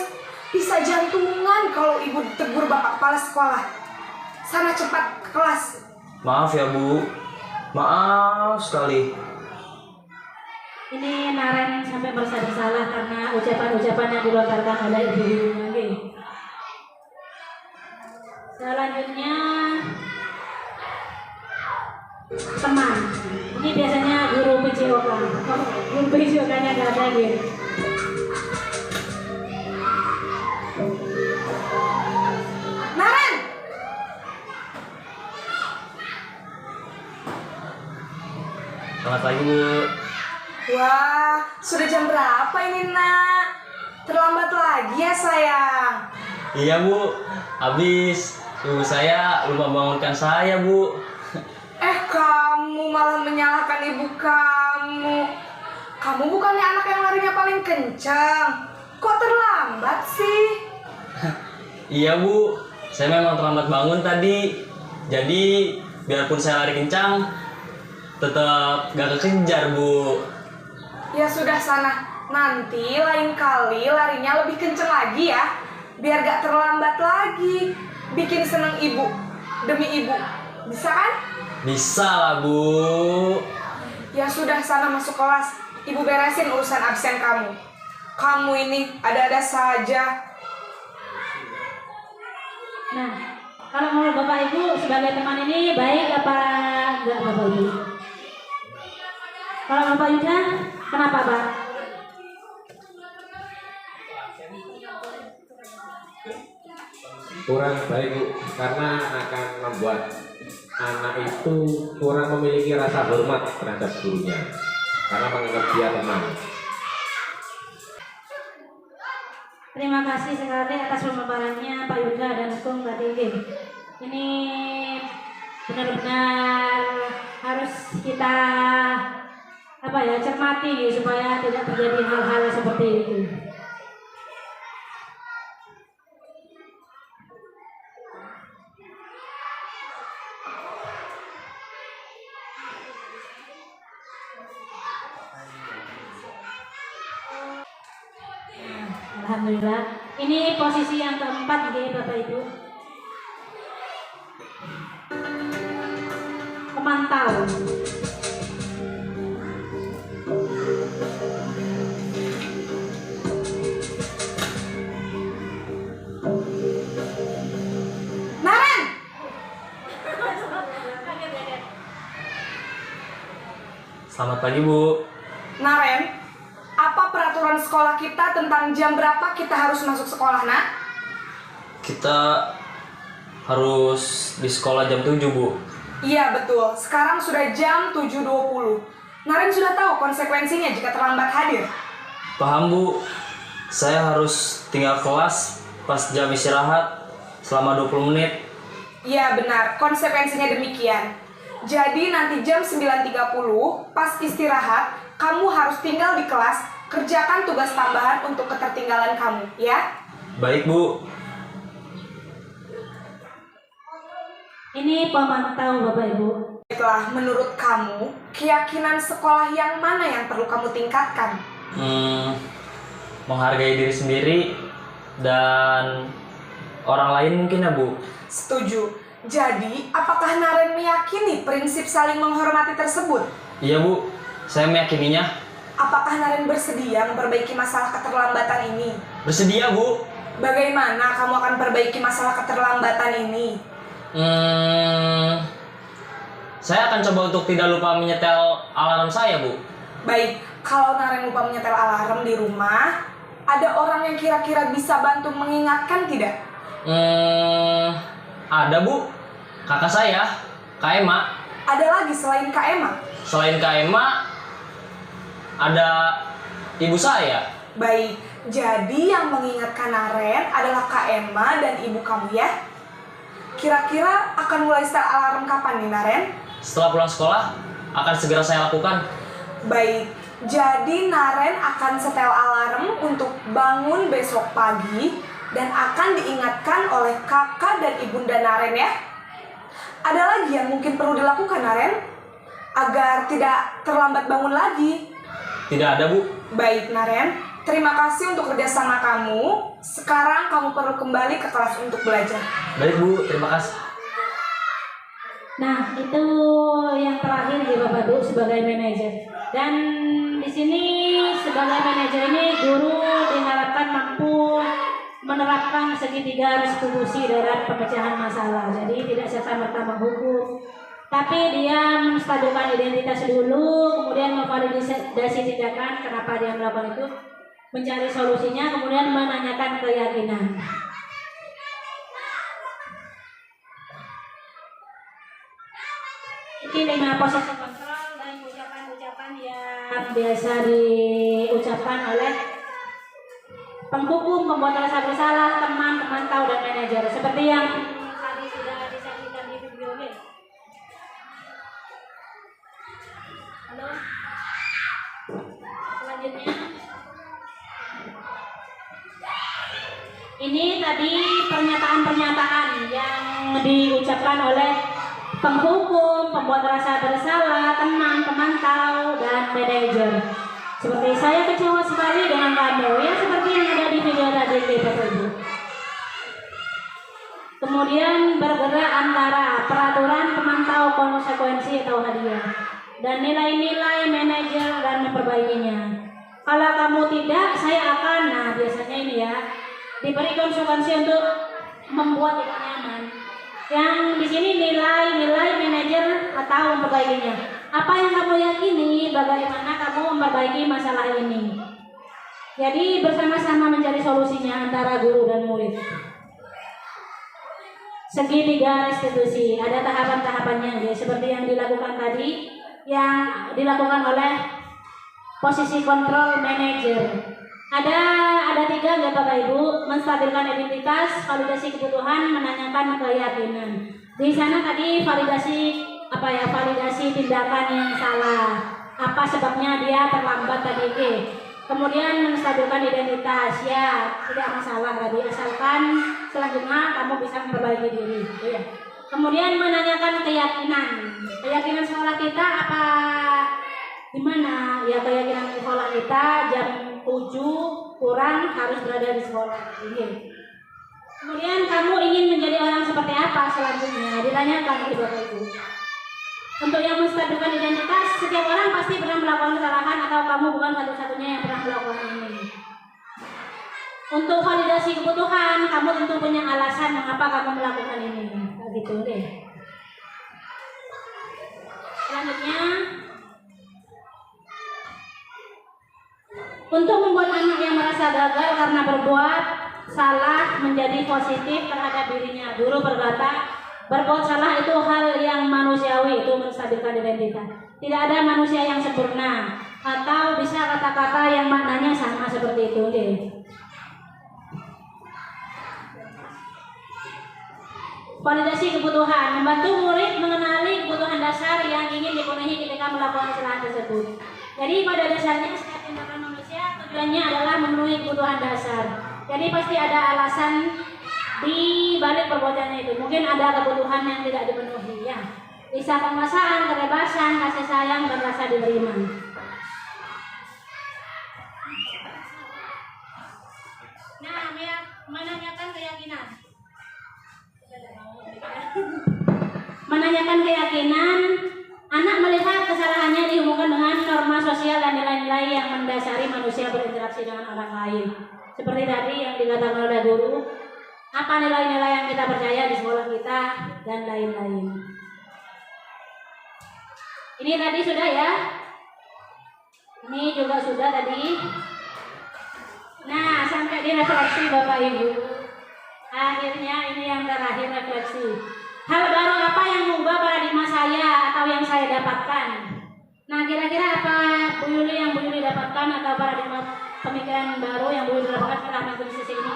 Bisa jantungan kalau ibu ditegur bapak kepala sekolah. Sana cepat ke kelas. Maaf ya Bu, maaf sekali. Ini Naren sampai merasa bersalah karena ucapan-ucapan yang dilontarkan oleh ibu-ibunya. Selanjutnya teman. Ini biasanya guru PJOK. Guru PJOK-nya nggak ada gitu. Naren! Selamat pagi Bu. Wah, sudah jam berapa ini nak? Terlambat lagi ya sayang. Iya Bu, habis ibu saya lupa bangunkan saya Bu. Kamu malah menyalahkan ibu kamu. Kamu bukannya anak yang larinya paling kencang. Kok terlambat sih? Iya Bu, saya memang terlambat bangun tadi. Jadi biarpun saya lari kencang, tetap gak kekejar Bu. Ya sudah sana. Nanti lain kali larinya lebih kencang lagi ya. Biar gak terlambat lagi. Bikin seneng ibu. Demi ibu. Bisa kan? Bisa lah Bu. Ya sudah sana masuk kelas. Ibu beresin urusan absen kamu. Kamu ini ada-ada saja. Nah, kalau menurut Bapak Ibu sebagai teman ini baik apa enggak Bapak Ibu? Kalau Bapak Yuda, kenapa Pak? Kurang baik Bu, karena akan membuat anak itu kurang memiliki rasa hormat terhadap gurunya karena menganggap dia teman. Terima kasih sekali atas pemaparannya Pak Yuda dan Kung tadi. Ini benar-benar harus kita cermati supaya tidak terjadi hal-hal seperti itu. Alhamdulillah. Ini posisi yang keempat Bapak Ibu. Pemantau. Naren! Selamat pagi, Bu. Naren, apa peraturan sekolah kita tentang jam berapa kita harus masuk sekolah, nak? Kita harus di sekolah jam 7, Bu. Iya, betul. Sekarang sudah jam 7.20. Naren sudah tahu konsekuensinya jika terlambat hadir. Paham, Bu. Saya harus tinggal kelas pas jam istirahat selama 20 menit. Iya, benar. Konsekuensinya demikian. Jadi nanti jam 9.30 pas istirahat, kamu harus tinggal di kelas, kerjakan tugas tambahan untuk ketertinggalan kamu, ya? Baik, Bu. Ini pemantau Bapak Ibu. Baiklah, menurut kamu, keyakinan sekolah yang mana yang perlu kamu tingkatkan? Menghargai diri sendiri dan orang lain mungkin ya, Bu. Setuju. Jadi, apakah Naren meyakini prinsip saling menghormati tersebut? Iya, Bu. Saya meyakininya. Apakah Naren bersedia memperbaiki masalah keterlambatan ini? Bersedia, Bu. Bagaimana kamu akan perbaiki masalah keterlambatan ini? Saya akan coba untuk tidak lupa menyetel alarm saya, Bu. Baik, kalau Naren lupa menyetel alarm di rumah, ada orang yang kira-kira bisa bantu mengingatkan tidak? Ada, Bu. Kakak saya, Kak Emma. Ada lagi selain Kak Emma? Selain Kak Emma, ada ibu saya. Baik, jadi yang mengingatkan Naren adalah Kak Emma dan ibu kamu ya? Kira-kira akan mulai setel alarm kapan nih, Naren? Setelah pulang sekolah, akan segera saya lakukan. Baik, jadi Naren akan setel alarm untuk bangun besok pagi dan akan diingatkan oleh kakak dan ibunda Naren ya. Ada lagi yang mungkin perlu dilakukan, Naren? Agar tidak terlambat bangun lagi. Tidak ada, Bu. Baik, Naren. Terima kasih untuk kerjasama kamu. Sekarang kamu perlu kembali ke kelas untuk belajar. Baik, Bu. Terima kasih. Nah, itu yang terakhir Bapak Ibu sebagai manajer. Dan di sini sebagai manajer ini guru diharapkan mampu menerapkan segitiga restitusi dalam pemecahan masalah. Jadi tidak serta-merta menghukum, tapi dia menstabilkan identitas dulu, kemudian memvalidasi tindakan kenapa dia melakukan itu, mencari solusinya, kemudian menanyakan keyakinan. Ini 5 posisi kontrol dan ucapan-ucapan yang biasa diucapkan oleh penghukum, pembuat rasa bersalah, teman, pemantau, dan manajer. Seperti yang tadi sudah disaksikan di video ini. Halo. Selanjutnya. Ini tadi pernyataan-pernyataan yang diucapkan oleh penghukum, pembuat rasa bersalah, teman, pemantau, dan manajer. Seperti saya kecewa sekali dengan kamu, ya seperti yang ada di video tadi, Bapak Ibu. Kemudian bergerak antara peraturan, pemantau, konsekuensi atau hadiah, dan nilai-nilai manajer dan memperbaikinya. Kalau kamu tidak, saya akan, nah biasanya ini ya, diberi konsekuensi untuk membuat tidak nyaman. Yang di sini nilai-nilai manajer atau memperbaikinya. Apa yang kamu yakini, bagaimana kamu memperbaiki masalah ini. Jadi bersama-sama mencari solusinya antara guru dan murid. segi 3 restitusi. Ada tahapan-tahapannya nggih, seperti yang dilakukan tadi, yang dilakukan oleh posisi kontrol manager. Ada 3 nggih Bapak Ibu, menstabilkan identitas, validasi kebutuhan, menanyakan keyakinan. Di sana tadi validasi validasi tindakan yang salah. Apa sebabnya dia terlambat tadi ke? Kemudian menstabilkan identitas, ya tidak masalah tadi, asalkan selanjutnya kamu bisa memperbaiki diri. Ya. Kemudian menanyakan keyakinan sekolah kita apa gimana? Ya keyakinan sekolah kita jam 7 kurang harus berada di sekolah. Ini. Kemudian kamu ingin menjadi orang seperti apa selanjutnya? Ditanyakan oleh Bapak Ibu. Untuk yang menstabilkan identitas, setiap orang pasti pernah melakukan kesalahan atau kamu bukan satu-satunya yang pernah melakukan ini. Untuk validasi kebutuhan, kamu tentu punya alasan mengapa kamu melakukan ini. Begitu deh. Selanjutnya, untuk membuat anak yang merasa gagal karena berbuat salah menjadi positif terhadap dirinya. Guru berkata, berbuat salah itu hal yang manusiawi, itu menstabilkan identitas. Tidak ada manusia yang sempurna, atau bisa kata-kata yang maknanya sama seperti itu deh. Validasi kebutuhan, membantu murid mengenali kebutuhan dasar yang ingin dipenuhi ketika melakukan kesalahan tersebut. Jadi pada dasarnya setiap tindakan manusia tujuannya adalah memenuhi kebutuhan dasar. Jadi pasti ada alasan di balik perbuatannya itu. Mungkin ada kebutuhan yang tidak dipenuhi, ya. Bisa penguasaan, kebebasan, kasih sayang, dan rasa diterima. Nah, menanyakan keyakinan. Menanyakan keyakinan, anak melihat kesalahannya dihubungkan dengan norma sosial dan nilai-nilai yang mendasari manusia berinteraksi dengan orang lain. Seperti tadi yang dikatakan oleh guru, apa nilai-nilai yang kita percaya di sekolah kita, dan lain-lain. Ini tadi sudah ya. Ini juga sudah tadi. Nah, sampai di refleksi Bapak Ibu. Akhirnya ini yang terakhir, refleksi. Hal baru apa yang mengubah paradigma saya atau yang saya dapatkan? Nah, kira-kira apa Bu Yuli yang Bu Yuli dapatkan atau paradigma pemikiran baru yang Bu Yuli dapatkan setelah mengikuti sesi ini?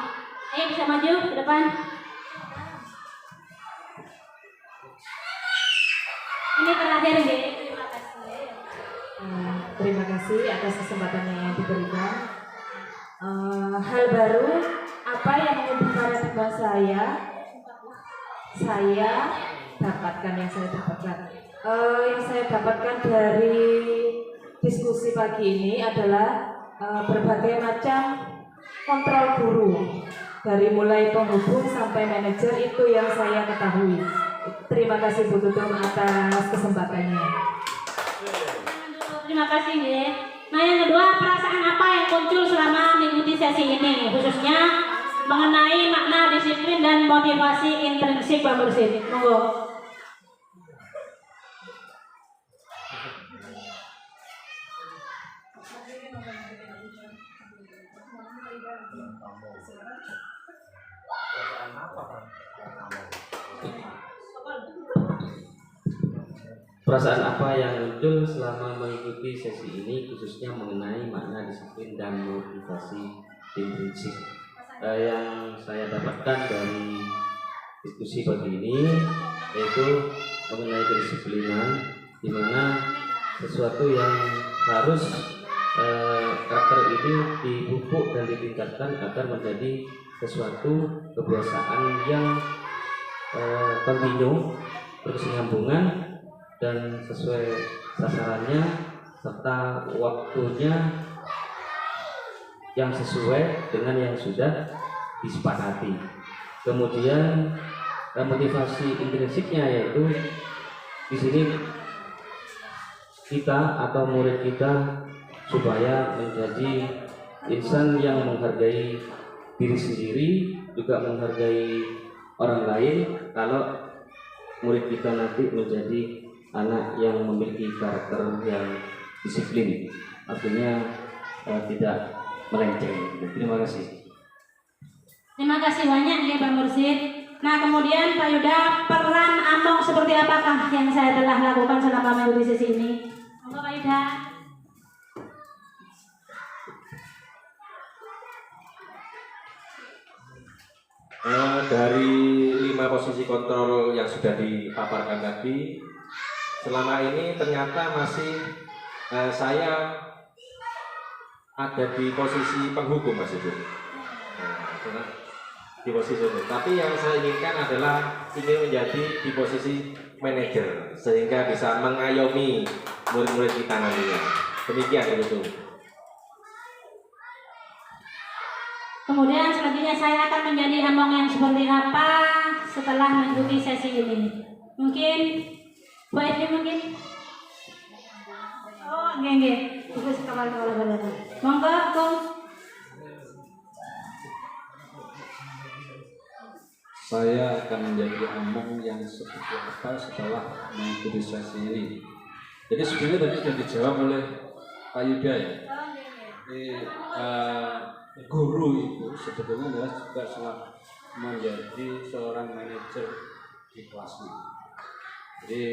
Ayo bisa maju ke depan. Ini terakhir deh. Terima kasih. Terima kasih atas kesempatannya yang diberikan. Hal baru apa yang mengubah paradigma saya dapatkan yang saya dapatkan. Yang saya dapatkan dari diskusi pagi ini adalah berbagai macam kontrol guru. Dari mulai penghubung sampai manajer itu yang saya ketahui. Terima kasih Bu Tutum atas kesempatannya. Terima kasih ya. Nah yang kedua, perasaan apa yang muncul selama mengikuti sesi ini, khususnya mengenai makna disiplin dan motivasi intrinsik Pak Mursid. Monggo. Perasaan apa yang muncul selama mengikuti sesi ini khususnya mengenai makna disiplin dan motivasi intrinsik? Yang saya dapatkan dari diskusi pagi ini yaitu mengenai kedisiplinan, di mana sesuatu yang harus karakter ini dipupuk dan ditingkatkan agar menjadi sesuatu kebiasaan yang kontinu, berkesinambungan dan sesuai sasarannya serta waktunya yang sesuai dengan yang sudah disepakati. Kemudian motivasi intrinsiknya yaitu di sini kita atau murid kita supaya menjadi insan yang menghargai diri sendiri, juga menghargai orang lain. Kalau murid kita nanti menjadi anak yang memiliki karakter yang disiplin, artinya tidak melenceng. Terima kasih. Terima kasih banyak ya Pak Mursid. Nah, kemudian Pak Yuda, peran Among seperti apakah yang saya telah lakukan selama mengikuti sesi ini? Monggo Pak Yuda. Dari 5 posisi kontrol yang sudah dipaparkan tadi, selama ini ternyata masih saya ada di posisi penghukum, Mas Ibu. Di posisi itu. Tapi yang saya inginkan adalah ingin menjadi di posisi manajer sehingga bisa mengayomi murid-murid kita nantinya. Demikian itu. Kemudian selanjutnya saya akan menjadi Among yang seperti apa setelah mengikuti sesi ini. Mungkin Bu Evi mungkin? Oh, nggih. Terus kepala badan. Monggo, Kong. Saya akan menjadi Among yang seperti apa setelah mengikuti sesi ini. Jadi sebenarnya tadi sudah dijawab oleh Pak Yuda ya. Jadi, guru itu sebetulnya adalah juga menjadi seorang manajer di kelasnya. Jadi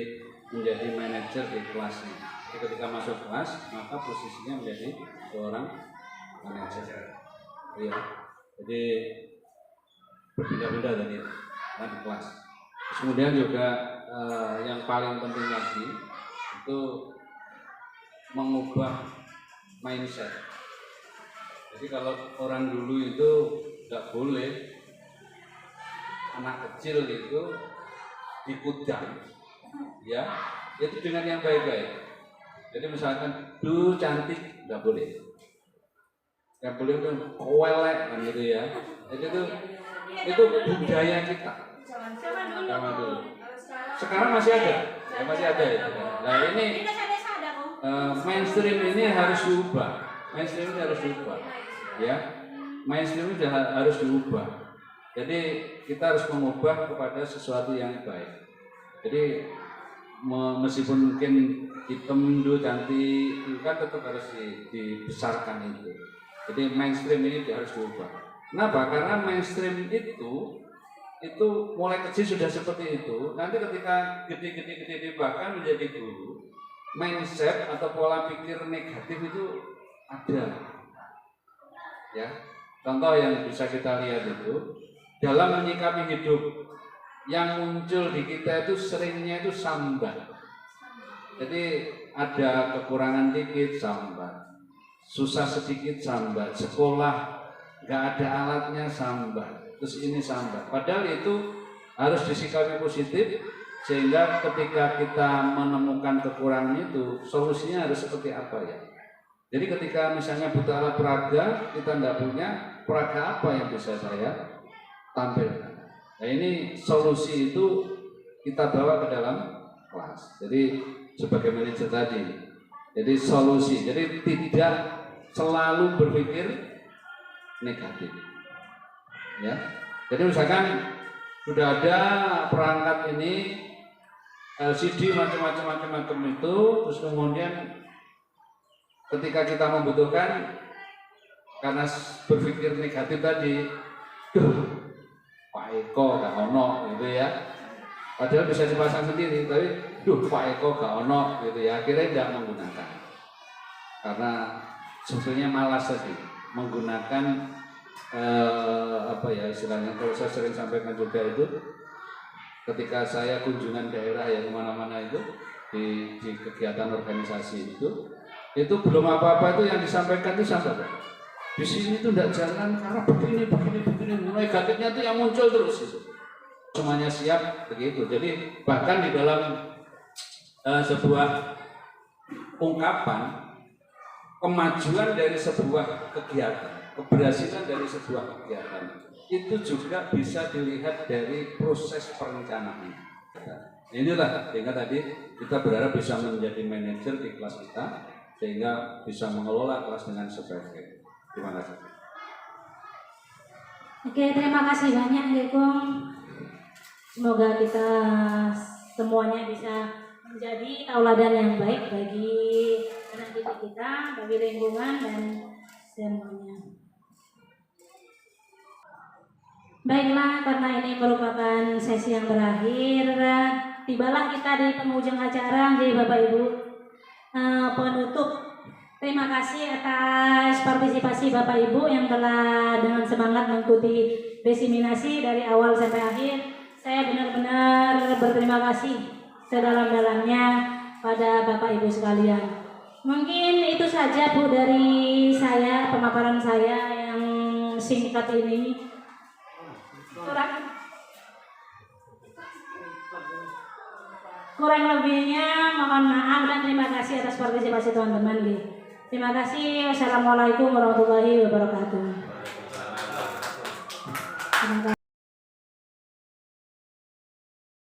menjadi manajer di kelasnya. Jadi ketika masuk kelas maka posisinya menjadi seorang manajer. Ya. Jadi berpindah-pindah tadi di kelas. Terus kemudian juga yang paling penting lagi itu mengubah mindset. Jadi kalau orang dulu itu nggak boleh anak kecil itu dikudang, ya itu dengan yang baik-baik. Jadi misalkan lu cantik nggak boleh, nggak boleh itu kowelek kan gitu ya. Jadi itu budaya kita. Zaman dulu. Sekarang masih ada, ya, masih ada itu. Nah ini mainstream ini harus diubah. Mainstream ini harus diubah. Ya, mainstream itu harus diubah. Jadi kita harus mengubah kepada sesuatu yang baik. Jadi meskipun mungkin hitam dulu cantik, itu kan tetap harus dibesarkan itu. Jadi mainstream ini harus diubah. Kenapa? Karena mainstream itu mulai kecil sudah seperti itu. Nanti ketika gede bahkan menjadi guru, mindset atau pola pikir negatif itu ada. Ya, contoh yang bisa kita lihat itu dalam menyikapi hidup yang muncul di kita itu seringnya itu sambat. Jadi ada kekurangan dikit sambat, susah sedikit sambat, sekolah nggak ada alatnya sambat, terus ini sambat. Padahal itu harus disikapi positif sehingga ketika kita menemukan kekurangan itu solusinya harus seperti apa ya. Jadi ketika misalnya butuh alat peraga, kita tidak punya peraga apa yang bisa saya tampilkan. Nah ini solusi itu kita bawa ke dalam kelas. Jadi sebagai manajer tadi, jadi solusi. Jadi tidak selalu berpikir negatif. Ya. Jadi misalkan sudah ada perangkat ini LCD macam-macam itu, terus kemudian ketika kita membutuhkan karena berpikir negatif tadi, Pak Eko gak ono gitu ya. Padahal bisa dipasang sendiri, tapi Pak Eko gak ono gitu ya. Akhirnya tidak menggunakan karena sebetulnya malas tadi menggunakan apa ya istilahnya. Kalau saya sering sampaikan juga itu ketika saya kunjungan daerah yang kemana-mana itu di kegiatan organisasi itu belum apa-apa itu yang disampaikan itu sampai di sini itu tidak jalan karena begini negatifnya itu yang muncul terus itu. Semuanya siap begitu. Jadi bahkan di dalam sebuah ungkapan kemajuan dari sebuah kegiatan, keberhasilan dari sebuah kegiatan itu juga bisa dilihat dari proses perencanaan. Inilah sehingga tadi kita berharap bisa menjadi manajer di kelas kita sehingga bisa mengelola kelas dengan sebaik-baiknya. Terima kasih. Oke, terima kasih banyak Gekong. Semoga kita semuanya bisa menjadi tauladan yang baik bagi anak didik kita, bagi lingkungan dan semuanya. Baiklah, karena ini merupakan sesi yang terakhir, tibalah kita di penghujung acara. Jadi Bapak Ibu, penutup, terima kasih atas partisipasi Bapak Ibu yang telah dengan semangat mengikuti diseminasi dari awal sampai akhir. Saya benar-benar berterima kasih sedalam-dalamnya pada Bapak Ibu sekalian. Mungkin itu saja Bu dari saya, pemaparan saya yang singkat ini. Kurang lebihnya mohon maaf dan terima kasih atas partisipasi teman-teman. Terima kasih. Wassalamualaikum warahmatullahi wabarakatuh.